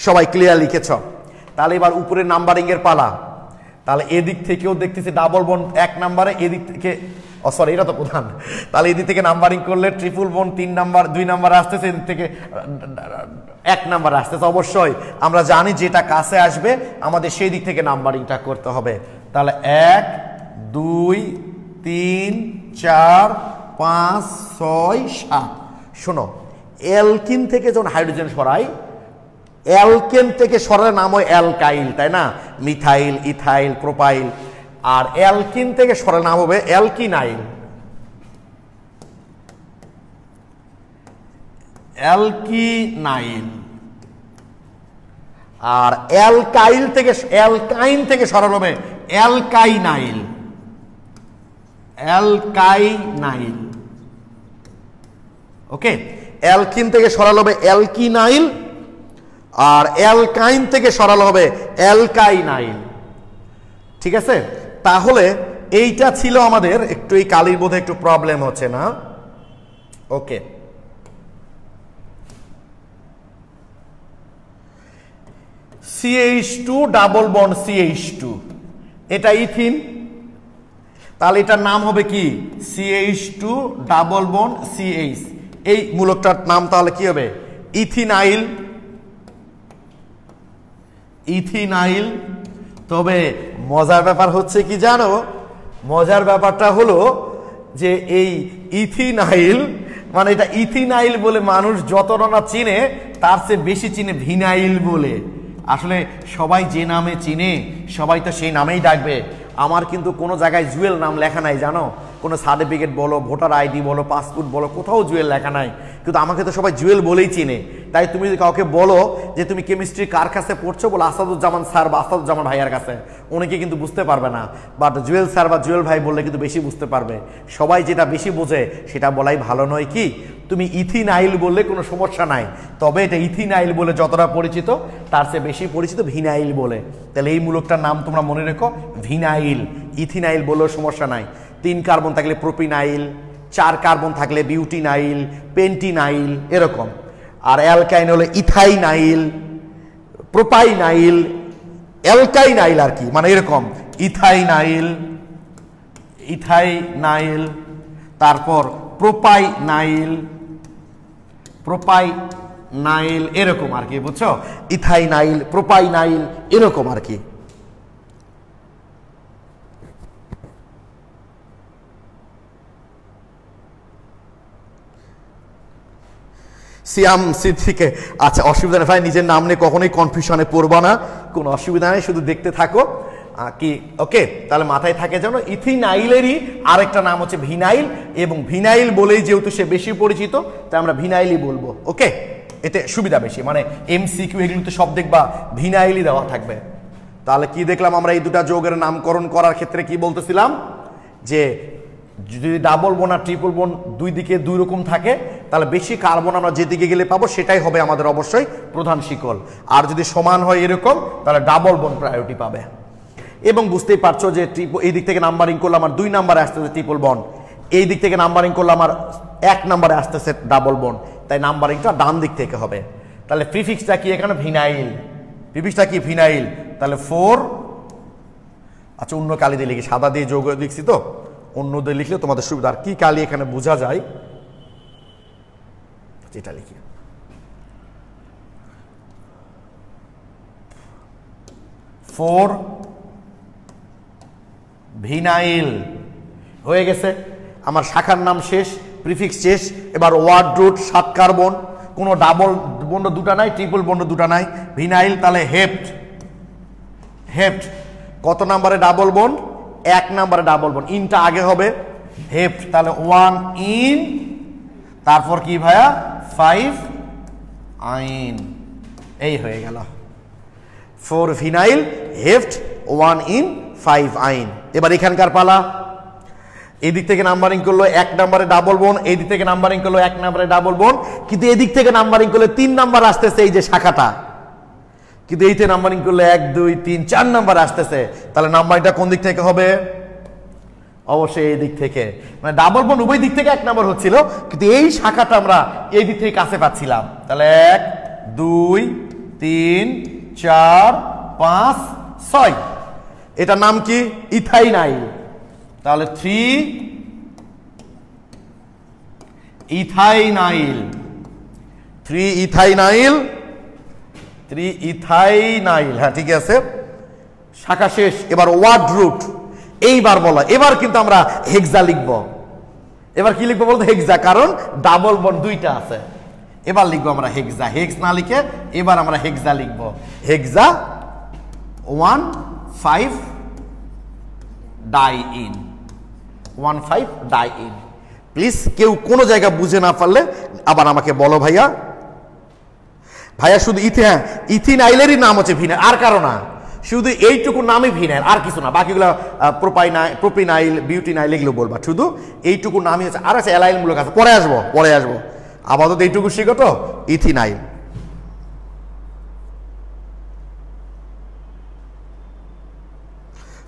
সবাই ক্লিয়ার লিখেছ। তাহলে এবার উপরে নাম্বারিং এর পালা, তাহলে এদিক থেকেও দেখতেছি ডাবল বন্ড 1 নম্বরে, এদিক থেকে সরি এটা তো প্রধান, তাহলে এদিক থেকে নাম্বারিং করলে ট্রিপল বন্ড 3 নাম্বার 2 নাম্বার আসতেছে, এদিক থেকে 1 নাম্বার আসতেছে। অবশ্যই আমরা জানি যেটা কাছে আসবে আমাদের সেই দিক থেকে নাম্বারিংটা করতে হবে। তাহলে 1 2 3 4 5 6 7। শোনো, অ্যালকিন থেকে যখন হাইড্রোজেন সরাই, অ্যালকেন থেকে সরালে নাম হয় অ্যালকাইল, তাই না? Methyl, ethyl, propyl. আর অ্যালকিন থেকে সরালে নাম হবে অ্যালকিনাইল। অ্যালকিনাইল। আর অ্যালকাইল থেকে অ্যালকাইন থেকে সরালে হবে অ্যালকাইনাইল। অ্যালকাইনাইল। ওকে, অ্যালকিন থেকে সরালে হবে অ্যালকিনাইল, আর অ্যালকাইন থেকে সরালো হবে অ্যালকাইনাইল। ঠিক আছে, তাহলে এইটা ছিল আমাদের, একটু এই কালির বোধে একটু প্রবলেম হচ্ছে না? ওকে, CH2 ডাবল বন্ড CH2, এটা ইথিন, তাহলে এটার নাম হবে কি? CH2 double bond CH। এই মূলকটার নাম তাহলে কি হবে? ইথিনাইল। ইথিনাইল। তবে মজার ব্যাপার হচ্ছে কি জানো? মজার ব্যাপারটা হলো যে এই ইথিনাইল মানে এটা ইথিনাইল বলে মানুষ যতটা না চিনে তার চেয়ে বেশি চিনে ভিনাইল বলে। আসলে সবাই যে নামে চিনে সবাই তো সেই নামেই ডাকবে। আমার কিন্তু কোনো জায়গায় জুয়েল নাম লেখা নাই জানো, কোনো সার্টিফিকেট বলো, ভোটার আইডি বলো, পাসপোর্ট বলো, কোথাও জুয়েল লেখা নাই, কিন্তু আমাকে তো সবাই জুয়েল বলেই চিনে। তাই তুমি যদি কাউকে বলো যে তুমি কেমিস্ট্রি কার কাছে পড়ছো, বলো আসাদুজ্জামান স্যার বা আসাদুজ্জামান ভাইয়ার কাছে, অনেকে কিন্তু বুঝতে পারবে না, বাট জুয়েল স্যার বা জুয়েল ভাই বললে কিন্তু বেশি বুঝতে পারবে। সবাই যেটা বেশি বোঝে সেটা বলাই ভালো নয় কি? তুমি ইথিনাইল বললে কোনো সমস্যা নাই, তবে এটা ইথিনাইল বলে যতটা পরিচিত তার চেয়ে বেশি পরিচিত ভিনাইল বলে। তাহলে এই মূলকটার নাম তোমরা মনে রেখো, ভিনাইল। ইথিনাইল বললেও সমস্যা নাই। 3 কার্বন থাকলে প্রোপিনাইল, 4 কার্বন থাকলে বিউটিনাইল, পেন্টিনাইল এরকম। আর অ্যালকাইন হলে ইথাইনাইল, প্রোপাইনাইল, অ্যালকাইনাইল আর কি, মানে এরকম ইথাইনাইল, ইথাইনাইল, তারপর প্রোপাইনাইল, প্রোপাইনাইল এরকম আর কি, বুঝছো? ইথাইনাইল, প্রোপাইনাইল এরকম আর কি। সিয়াম সিদ্দিকে, আচ্ছা অসুবিধা নেই ভাই, নিজের নাম নিয়ে কখনোই কনফিউশনে পড়বা না, কোনো অসুবিধা নেই, শুধু দেখতে থাকো কি। ওকে, তাহলে মাথায় থাকে যেন ইথিনাইলেরই আরেকটা নাম হচ্ছে ভিনাইল, এবং ভিনাইল বলেই যেহেতু সে বেশি পরিচিত তাই আমরা ভিনাইলই বলবো। ওকে, এতে সুবিধা বেশি, মানে MCQ এগুলোতে সব দেখবা ভিনাইলই দেওয়া থাকবে। তাহলে কি দেখলাম আমরা? এই দুটা যৌগের নামকরণ করার ক্ষেত্রে কি বলতেছিলাম যে যদি ডাবল বোন আর ট্রিপল বোন দুই দিকে দুই রকম থাকে তাহলে বেশি কার্বন আমরা যেদিকে গেলে পাবো সেটাই হবে আমাদের অবশ্যই প্রধান শিকল। আর যদি সমান হয় এরকম তাহলে ডাবল বোন প্রায়োরিটি পাবে। এবং বুঝতেই পারছো যে এই দিক থেকে নাম্বারিং করলে আমার 2 নম্বরে আসতেছে ট্রিপল বন, এই দিক থেকে নাম্বারিং করলে আমার 1 নম্বরে আসতেছে ডাবল বন, তাই নাম্বারিংটা ডান দিক থেকে হবে। তাহলে প্রিফিক্সটা কি এখানে ভিনাইল, প্রিফিক্সটা কি ভিনাইল, তাহলে 4 আচ্ছা অন্য কালি দিয়ে লিখি, সাদা দিয়ে যোগ লিখছি তো অন্য দিয়ে লিখলে তোমাদের সুবিধা। আর কি কালি এখানে বোঝা যায় এটা লিখি, 4 ভিনাইল হয়ে গেছে। আমার শাখার নাম শেষ, প্রিফিক্স শেষ। এবার ওয়ার্ড রুট 7 কার্বন, কোনো ডাবল বন্ড দুটা নাই, ট্রিপল বন্ড দুটা নাই, ভিনাইল। তাহলে হেপ্ট, হেপ্ট কত নাম্বারে ডাবল বন্ড, 1 নাম্বারে ডাবল বন্ড, ইনটা আগে হবে হেপ্ট। তাহলে 1 ইন, তারপর কি ভাইয়া 5 আইন, এই হয়ে গেল 4 ভিনাইল হেপ্ট 1 ইন 5 আইন। এবার এখানকার পালা, এই দিক থেকে নাম্বারিং করলো 1 নম্বরে ডাবল বোন, এই দিক থেকে নাম্বারিং করলো 1 নম্বরে ডাবল বোন, কিন্তু এদিক থেকে নাম্বারিং করলে 3 নাম্বার আসতেছে এই যে শাখাটা, কিন্তু এইতে নাম্বারিং করলে 1 2 3 4 নাম্বার আসতেছে। তাহলে নাম্বারিংটা কোন দিক থেকে হবে, অবশ্যই এই দিক থেকে। মানে ডাবল বোন উভয় দিক থেকে 1 নাম্বার হচ্ছিল, কিন্তু এই শাখাটা আমরা এই দিক থেকে কাছে পাচ্ছিলাম। তাহলে 1 2 3 4 5 6, এটার নাম কি ইথাইনাইল। তাহলে 3 ইথাইনাইল, 3 ইথাইনাইল, 3 ইথাইনাইল, হ্যাঁ ঠিক আছে, শাখা শেষ। এবার ওয়ার্ড রুট, এইবার বলা, এবার কিন্তু আমরা হেক্সা লিখবো। এবার কি লিখবো বলতো, হেক্সা, কারণ ডাবল বন্ড দুইটা আছে। এবার লিখবো আমরা হেক্সা, হেক্স না লিখে এবার আমরা হেক্সা লিখবো। হেক্সা 1 5 die in, 1 5 die in. Please কেউ কোনো জায়গা বুঝে না পারলে আবার আমাকে বলো ভাইয়া। ভাইয়া শুধু ইথিনাইলেরই নাম হচ্ছে ভিনাইল, আর কারো না, শুধু এইটুকু নামই ভিনাইল, আর কিছু না। বাকিগুলো প্রোপিনাইল বিউটিনাইল এগুলো বলবা, শুধু এইটুকু নামই হচ্ছে। আর আছে অ্যালাইল মূলক আছে, পরে আসবো পরে আসবো, আপাতত এইটুকু শিখো তো, ইথিনাইল।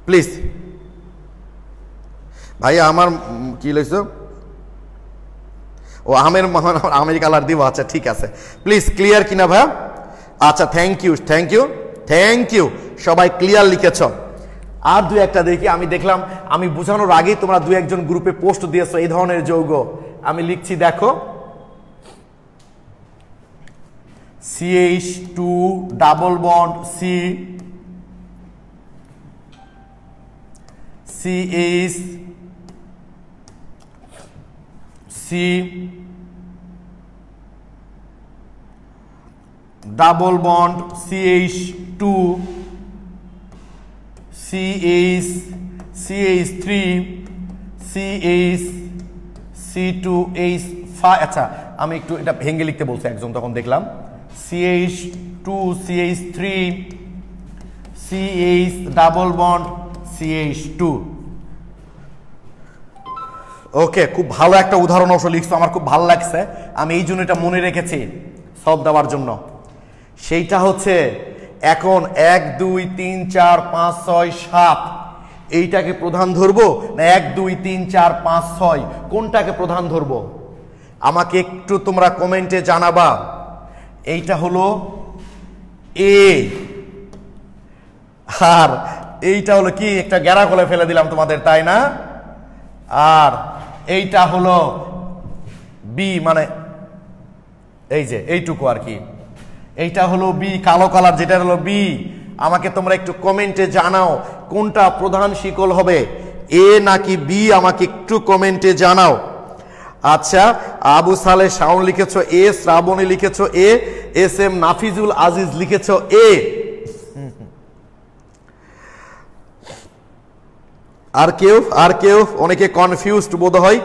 প্লিজ ভাইয়া আমার কি লিখছো, ও আমের কালার দিব, আচ্ছা ঠিক আছে। প্লিজ ক্লিয়ার কিনা ভাইয়া, আচ্ছা thank you thank you thank you, সবাই ক্লিয়ার লিখেছ। আর 2-1টা দেখি, আমি দেখলাম আমি বোঝানোর আগেই তোমরা 2-1জন গ্রুপে পোস্ট দিয়েছো এই ধরনের যৌগ। আমি লিখছি দেখো, CH2 double bond C, CH C double bond CH2 CH CH3 CH C2H5। আচ্ছা আমি একটু এটা ভেঙে লিখতে বলছি একজন, তখন দেখলাম CH2 CH3 CH double bond CH2। ওকে, খুব ভালো একটা উদাহরণ অবশ্য লিখছো, আমার খুব ভালো লাগছে, আমি এই জন্য এটা মনে রেখেছি সলভ দেওয়ার জন্য। সেইটা হচ্ছে এখন 1 2 3 4 5 6 7 এইটাকে প্রধান ধরবো না 1 2 3 4 5 6 কোনটাকে প্রধান ধরবো, আমাকে একটু তোমরা কমেন্টে জানাবা। এইটা হলো এ, আর এইটা হলো কি, একটা গ্যারা করে ফেলে দিলাম তোমাদের, তাই না? আর এইটা হলো বি, মানে এই যে এইটুকু আর কি, এইটা হলো বি, কালো কালার যেটা হলো বি। আমাকে তোমরা একটু কমেন্টে জানাও কোনটা প্রধান শিকল হবে, এ নাকি বি, আমাকে একটু কমেন্টে জানাও। আচ্ছা, আবু সালে শাওন লিখেছো এ, শ্রাবণী লিখেছো A, S M Nafizul Aziz লিখেছো এ। আর কেউ অনেকে কনফিউজড বোধ হয়।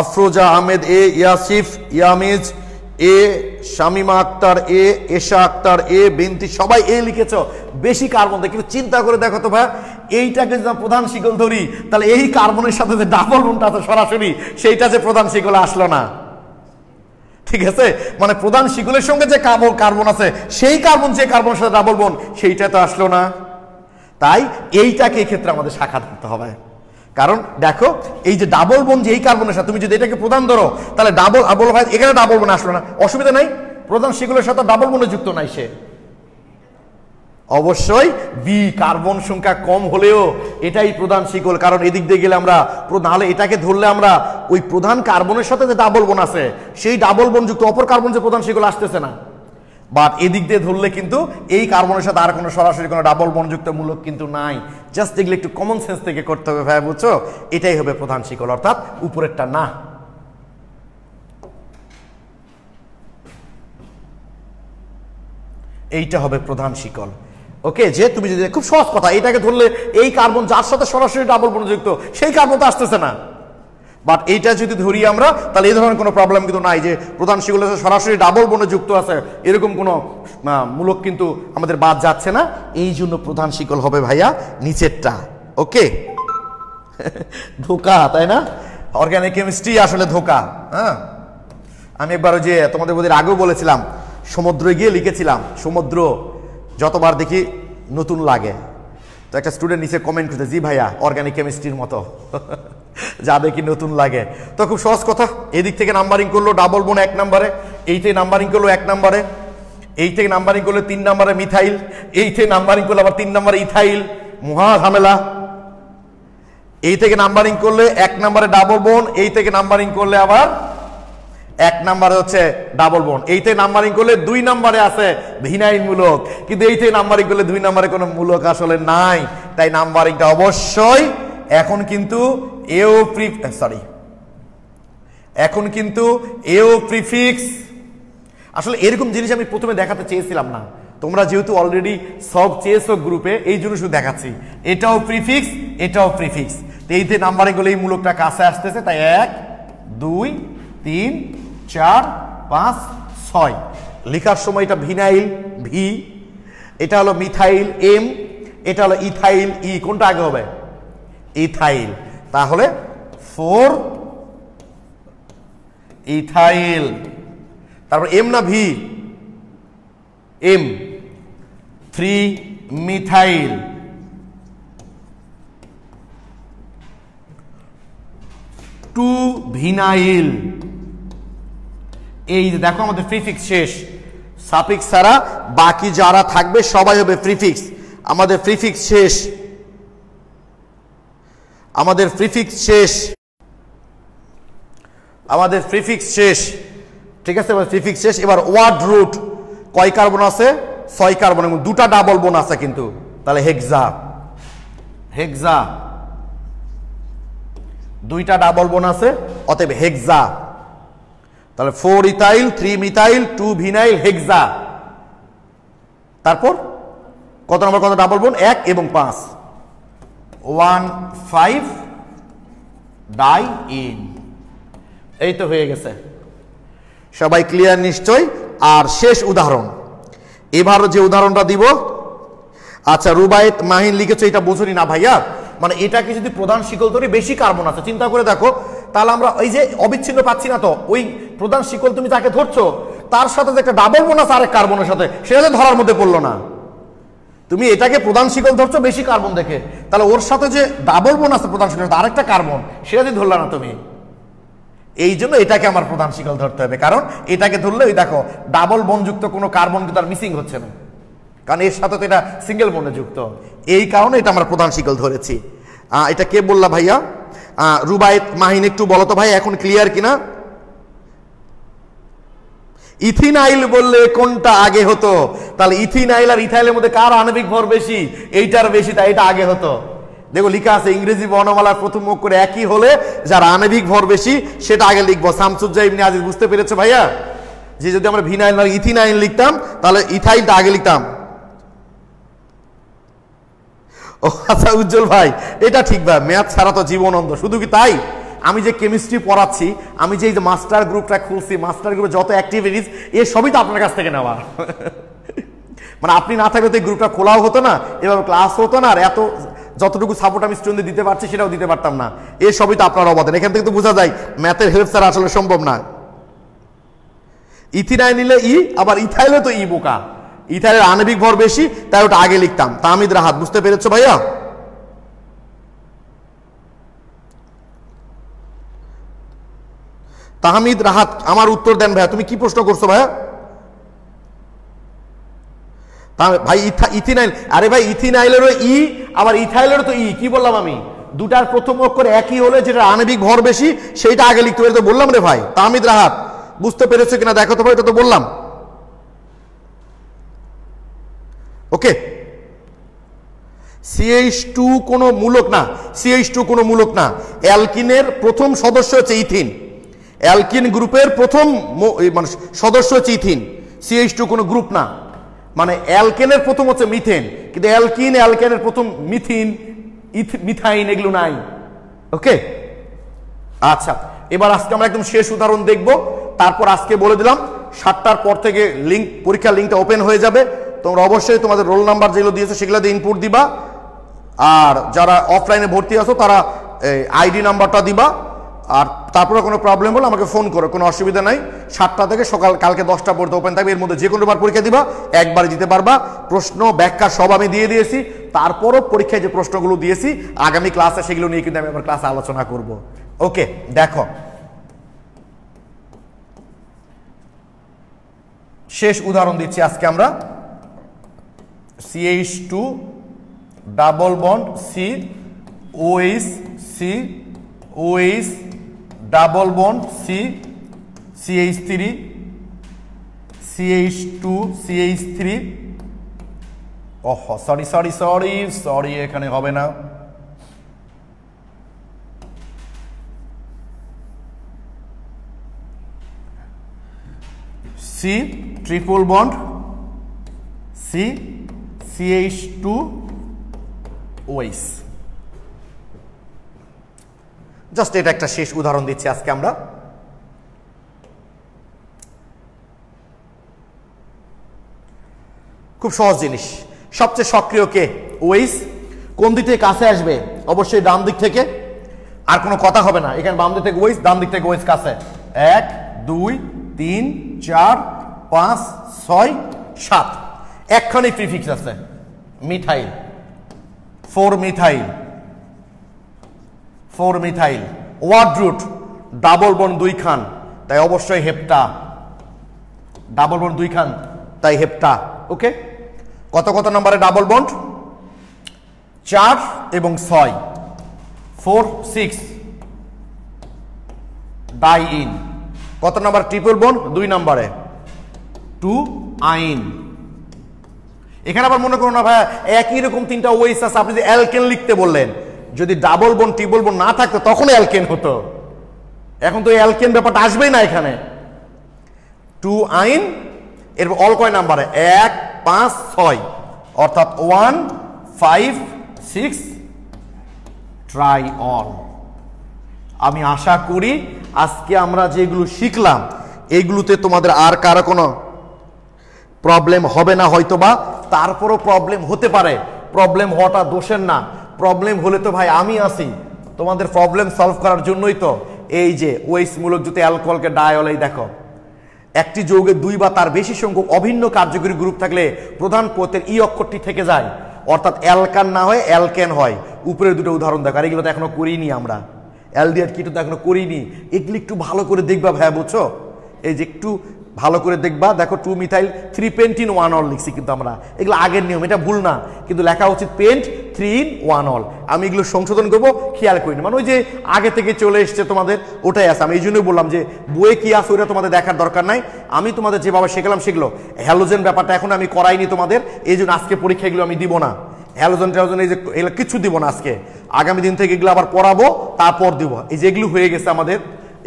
আফরোজা আহমেদ এ, ইয়াসিফ ইয়ামিজ এ, শামিমা আক্তার এ, এশা আক্তার এ, বিনতি, সবাই এ লিখেছ। বেশি কার মধ্যে, কিন্তু চিন্তা করে দেখো তো ভাই, এইটাকে যদি প্রধান শিকল ধরি তাহলে এই কার্বনের সাথে যে ডাবল বন্ডটা আছে সরাসরি সেইটা যে প্রধান শিকলে আসলো না, ঠিক আছে? মানে প্রধান শিকলের সঙ্গে যে কার্বন আছে সেই কার্বন যে কার্বনের সাথে ডাবল বন্ড সেইটা তো আসলো না। তাই এইটাকে এই ক্ষেত্রে আমাদের শাখা ধরতে হবে। কারণ দেখো এই যে ডাবল বন্ড যে এই কার্বনের সাথে তুমি যদি এটাকে প্রধান ধরো তাহলে ডাবল হয়, এখানে ডাবল বন্ড আসলো না, অসুবিধা নাই, প্রধান শিকলের সাথে ডাবল বন্ডে যুক্ত নাই সে। অবশ্যই বি কার্বন সংখ্যা কম হলেও এটাই প্রধান শিকল, কারণ এদিক দিয়ে গেলে আমরা নাহলে এটাকে ধরলে আমরা ওই প্রধান কার্বনের সাথে যে ডাবল বন্ড আছে সেই ডাবল বন্ড যুক্ত অপর কার্বন যে প্রধান শিকল আসতেছে না। বাট এদিক দিয়ে ধরলে কিন্তু এই কার্বনের সাথে আর কোনো সরাসরি কোনো ডাবল বন্ডযুক্ত মূলক কিন্তু নাই। জাস্ট এগুলো একটু কমন সেন্স থেকে করতে হবে ভাই, বুঝছো? এটাই হবে প্রধান শিকল, অর্থাৎ উপরেরটা না। এইটা হবে প্রধান শিকল। ওকে, যে তুমি যদি খুব সহজ কথা, এটাকে ধরলে এই কার্বন যার সাথে সরাসরি ডাবল বন্ডযুক্ত সেই কার্বন তো আসতেছে না। বাট এইটা যদি ধরি আমরা তাহলে এই ধরনের কোনো প্রবলেম কিন্তু নাই যে প্রধান শিকলের সাথে সরাসরি ডাবল বন্ডে যুক্ত আছে, এরকম কোনো মূলক কিন্তু আমাদের বাদ যাচ্ছে না। এই জন্য প্রধান শিকল হবে ভাইয়া নিচেরটা। ওকে, ধোকা তাই না? অর্গানিক কেমিস্ট্রি আসলে ধোকা। হ্যাঁ, আমি একবার ওই যে তোমাদের বোধহয় আগেও বলেছিলাম সমুদ্রে গিয়ে লিখেছিলাম সমুদ্র যতবার দেখি নতুন লাগে। তো একটা স্টুডেন্ট নিচে কমেন্ট করতে, জি ভাইয়া অর্গানিক কেমিস্ট্রির মতো যা দেখি নতুন লাগে। তো খুব সহজ কথা, এদিক থেকে নাম্বারিং করলো ডাবল বন্ড 1 নম্বরে, এই থেকে নাম্বারিং করলো 1 নম্বরে, এই থেকে নাম্বারিং করলে 3 নম্বরে মিথাইল, এই থেকে নাম্বারিং করলে আবার 3 নম্বরে ইথাইল, মহা ঝামেলা। এই থেকে নাম্বারিং করলে 1 নম্বরে ডাবল বন্ড, এই থেকে নাম্বারিং করলে আবার 1 নম্বরে হচ্ছে ডাবল বন্ড, এই থেকে নাম্বারিং করলে 2 নম্বরে আছে ভিনাইল মূলক, কিন্তু এই থেকে নাম্বারিং করলে 2 নম্বরে কোনো মূলক আসলে নাই। তাই নাম্বারিংটা অবশ্যই এখন কিন্তু এখন কিন্তু এও প্রিফিক্স। আসলে এরকম জিনিস আমি প্রথমে দেখাতে চেয়েছিলাম না, তোমরা যেহেতু অলরেডি সব চেয়েছো গ্রুপে, এই জন্য শুধু দেখাচ্ছি। এটাও প্রিফিক্স, এটাও প্রিফিক্স। এইতে নাম্বারিং করলে এই মূলকটা কাছে আসতেছে, তাই 1 2 3 4 5 6 লেখার সময় এটা ভিনাইল ভি, এটা হলো মিথাইল এম, এটা হলো ইথাইল ই। কোনটা আগে হবে? ইথাইল। তাহলে 4 ইথাইল, তারপর এম না ভি? এম। 3 methyl, 2 vinyl. এই যে দেখো আমাদের প্রিফিক্স শেষ, সাফিক্স ছাড়া বাকি যারা থাকবে সবাই হবে প্রিফিক্স। আমাদের প্রিফিক্স শেষ, আমাদের প্রিফিক্স শেষ, আমাদের প্রিফিক্স শেষ, ঠিক আছে? প্রিফিক্স শেষ। এবার ওয়ার্ড রুট কয় কার্বন আছে? 6 কার্বন এবং 2টা ডাবল বন্ড আছে কিন্তু, তাহলে হেক্সা। হেক্সা, 2টা ডাবল বন্ড আছে, অতএব হেক্সা। তাহলে 4 ইথাইল 3 মিথাইল 2 ভিনাইল হেক্সা। তারপর কত নম্বর কত ডাবল বন্ড? 1 এবং 5, 1 5 ডাই ইন। এই তো হয়ে গেছে, সবাই ক্লিয়ার নিশ্চয়? আর শেষ উদাহরণ, এবারও যে উদাহরণটা দিব। আচ্ছা, রুবায়েত মাহিন লিখেছে, এটা বুঝুনি না ভাইয়া, মানে এটাকে যদি প্রধান শিকল ধরে বেশি কার্বন আছে, চিন্তা করে দেখো, তাহলে আমরা ওই যে অবিচ্ছিন্ন পাচ্ছি না, তো ওই প্রধান শিকল তুমি যাকে ধরছো তার সাথে যে একটা ডাবল বন্ড আছে আরেক কার্বনের সাথে, সেটা তো ধরার মধ্যে পড়লো না। তুমি এটাকে প্রধান শিকল ধরছো বেশি কার্বন দেখে, তাহলে ওর সাথে যে ডাবল বন্ড আছে প্রধান শিকল আরেকটা কার্বন, সেটা দিয়ে ধরলা না তুমি। এই জন্য এটাকে আমার প্রধান শিকল ধরতে হবে, কারণ এটাকে ধরলে ওই দেখো ডাবল বন্ডযুক্ত কোনো কার্বন কিন্তু আর মিসিং হচ্ছে না, কারণ এর সাথে তো এটা সিঙ্গেল বন্ডে যুক্ত। এই কারণে এটা আমরা প্রধান শিকল ধরেছি। এটা কে বললা ভাইয়া? রুবায়েত মাহিন, একটু বলো তো ভাই এখন ক্লিয়ার কিনা? ইথিনাইল বললে কোনটা আগে হতো? তাহলে ইথিনাইল আর ইথাইলের মধ্যে কার আণবিক ভর বেশি? এইটার বেশি, তাই এটা আগে হতো। দেখো লিখা আছে ইংরেজি বর্ণমালার প্রথম অক্ষর একই হলে যার আণবিক ভর বেশি সেটা আগে লিখবো। শামসুজ্জাহ ইবনে আজিজ, বুঝতে পেরেছো ভাইয়া? যে যদি আমরা ভিনাইল আর ইথিনাইল লিখতাম তাহলে ইথাইলটা আগে লিখতাম। ও আচ্ছা উজ্জ্বল ভাই, এটা ঠিক ভাই, ম্যাথ ছাড়া তো জীবনন্দ। শুধু কি তাই, আমি যে কেমিস্ট্রি পড়াচ্ছি, আমি যে মাস্টার গ্রুপটা খুলছি, মাস্টার গ্রুপে যত অ্যাক্টিভিটিস এ সবই তো আপনার কাছ থেকে নেওয়া। মানে আপনি না থাকলে তো এই গ্রুপটা খোলাও হতো না, এভাবে ক্লাস হতো না, আর এত যতটুকু সাপোর্ট আমি স্টুডেন্টদের দিতে পারছি সেটাও দিতে পারতাম না। এই সবই তো আপনার অবদান। এখান থেকে তো বোঝা যায় ম্যাথের হেল্প ছাড়া আসলে সম্ভব না। ইথিনাইল নিলে ই, আবার ইথাইলে তো ই বোকা, ইথাইলের আণবিক ভর বেশি, তাই ওটা আগে লিখতাম। তাহমিদ রাহাত, বুঝতে পেরেছো ভাইয়া? তাহমিদ রাহাত আমার উত্তর দেন ভাইয়া, তুমি কি প্রশ্ন করছো ভাইয়া? ভাই ইথিনাইল, আরে ভাই ইথিনাইলেরও ই আবার ইথাইলেরও তো ই, কি বললাম আমি? দুটার প্রথম অক্ষর একই হলে যেটা আণবিক ভর বেশি সেইটা আগে লিখতে পারি, তো বললাম রে ভাই। তাহমিদ রাহাত বুঝতে পেরেছো কিনা দেখো তো ভাই, এটা তো বললাম। ওকে, CH2 কোনো মূলক না, CH2 কোনো মূলক না। অ্যালকিনের প্রথম সদস্য হচ্ছে ইথিন, অ্যালকিন গ্রুপের প্রথম মানে সদস্য হচ্ছে ইথিন। CH2 কোনো গ্রুপ না, মানে অ্যালকেনের প্রথম হচ্ছে মিথেন, কিন্তু অ্যালকেনের প্রথম মিথিন, মিথাইন এগুলো নাই। ওকে, আচ্ছা এবার আজকে আমরা একদম শেষ উদাহরণ দেখব, তারপর আজকে বলে দিলাম 7টার পর থেকে লিঙ্ক, পরীক্ষার লিঙ্কটা ওপেন হয়ে যাবে। তোমরা অবশ্যই তোমাদের রোল নাম্বার যেগুলো দিয়েছো সেগুলো দিয়ে ইনপুট দিবা, আর যারা অফলাইনে ভর্তি আছো তারা আইডি নাম্বারটা দিবা। আর তারপরে কোনো প্রবলেম হলে আমাকে ফোন করো, কোনো অসুবিধা নাই। 7টা থেকে সকাল কালকে 10টা পর্যন্ত ওপেন থাকবে, এর মধ্যে যে কোনো বার পরীক্ষা দিবা, একবারে দিতে পারবা। প্রশ্ন ব্যাখ্যা সব আমি দিয়ে দিয়েছি, তারপরও পরীক্ষায় যে প্রশ্নগুলো দিয়েছি আগামী ক্লাসে সেগুলো নিয়ে কিন্তু আমি আবার ক্লাসে আলোচনা করব। ওকে, দেখো শেষ উদাহরণ দিচ্ছি আজকে আমরা। CH2 double bond C OH C OH double bond C CH3 CH2 CH3, oh sorry এখানে হবে না। C triple bond C CH2 OH। Just এটা একটা শেষ উদাহরণ দিচ্ছি আজকে আমরা। খুব সহজ জিনিস। সবচেয়ে সক্রিয় কে? OH। কোন দিক থেকে কাছে আসবে? অবশ্যই ডান দিক থেকে, আর কোনো কথা হবে না। এখানে বাম দিক থেকে OH, ডান দিক থেকে OH কাছে। 1 2 3 4 5 6 7, একখানি প্রিফিক্স আছে methyl, 4 methyl, 4 methyl. Word root double bond 2 খান, তাই অবশ্যই হেপ্টা, ডাবল বন্ড 2 খান তাই হেপ্টা। ওকে, কত কত নম্বরে ডাবল বন্ড? 4 এবং 6, 4 6 ডাই ইন। কত নাম্বার ট্রিপল বন্ড? 2 নম্বরে 2 আইন। এখানে আবার মনে করো না ভাই একই রকম 3টা OH আছে, আপনি যে অ্যালকেন লিখতে বললেন, যদি ডাবল বন্ড ট্রিপল বন্ড না থাকতো তখন অ্যালকেন হতো। এখন তো অ্যালকেন ব্যাপারটা আসবেই না এখানে। 2 আইন, এর অল কয় নাম্বারে? 1 5 6, অর্থাৎ 1 5 6 ট্রাই অল। আমি আশা করি আজকে আমরা যেগুলো শিখলাম এইগুলোতে তোমাদের আর কারো কোনো প্রবলেম হবে না হয়তোবা। তারপরও প্রবলেম হতে পারে, প্রবলেম হওয়াটা দোষের না। প্রবলেম হলে তো ভাই আমি আছি তোমাদের প্রবলেম সলভ করার জন্যই তো। এই যে OH মূলক যদি অ্যালকোহলকে ডায়ল, এই দেখো একটি যৌগের 2 বা তার বেশি সংখ্যক অভিন্ন কার্যকরী গ্রুপ থাকলে প্রধান পথের ই অক্ষরটি থেকে যায়, অর্থাৎ অ্যালকান না হয় অ্যালকেন হয়। উপরের দুটো উদাহরণ দেখো, আর এগুলো তো এখনো করিনি আমরা, অ্যালডিহাইড কিটো তো এখনো করিনি। এগুলো একটু ভালো করে দেখবা ভাইয়া, বুঝছো? এই যে একটু ভালো করে দেখবা, দেখো 2 মিথাইল 3 পেন্টিন 1 অল লিখছি, কিন্তু আমরা এগুলো আগের নিয়ম, এটা ভুল না, কিন্তু লেখা উচিত পেন্ট 3 in 1 অল। আমি এগুলো সংশোধন করবো, খেয়াল করি না, মানে ওই যে আগে থেকে চলে এসছে তোমাদের ওটাই আছে। আমি এই জন্যই বললাম যে বইয়ে কি আছে ওটা তোমাদের দেখার দরকার নাই। আমি তোমাদের যেভাবে শেখালাম সেগুলো, হ্যালোজেন ব্যাপারটা এখন আমি করাইনি তোমাদের, এই জন্য আজকে পরীক্ষা এগুলো আমি দিব না। হ্যালোজেন ট্যালোজেন এই যে এগুলো কিছু দিব না আজকে, আগামী দিন থেকে এগুলো আবার পড়াবো, তারপর দিব। এই যে এগুলো হয়ে গেছে আমাদের,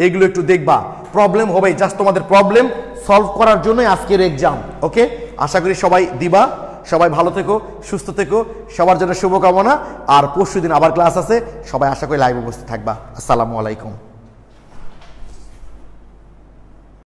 এগুলো একটু দেখবা। প্রবলেম হবে, জাস্ট তোমাদের প্রবলেম সলভ করার জন্যই আজকের এক্সাম। ওকে, আশা করি সবাই দিবা। সবাই ভালো থেকো, সুস্থ থেকো, সবার জন্য শুভকামনা। আর পরশুদিন আবার ক্লাস আছে, সবাই আশা করি লাইভ উপস্থিত থাকবা। আসসালামু আলাইকুম।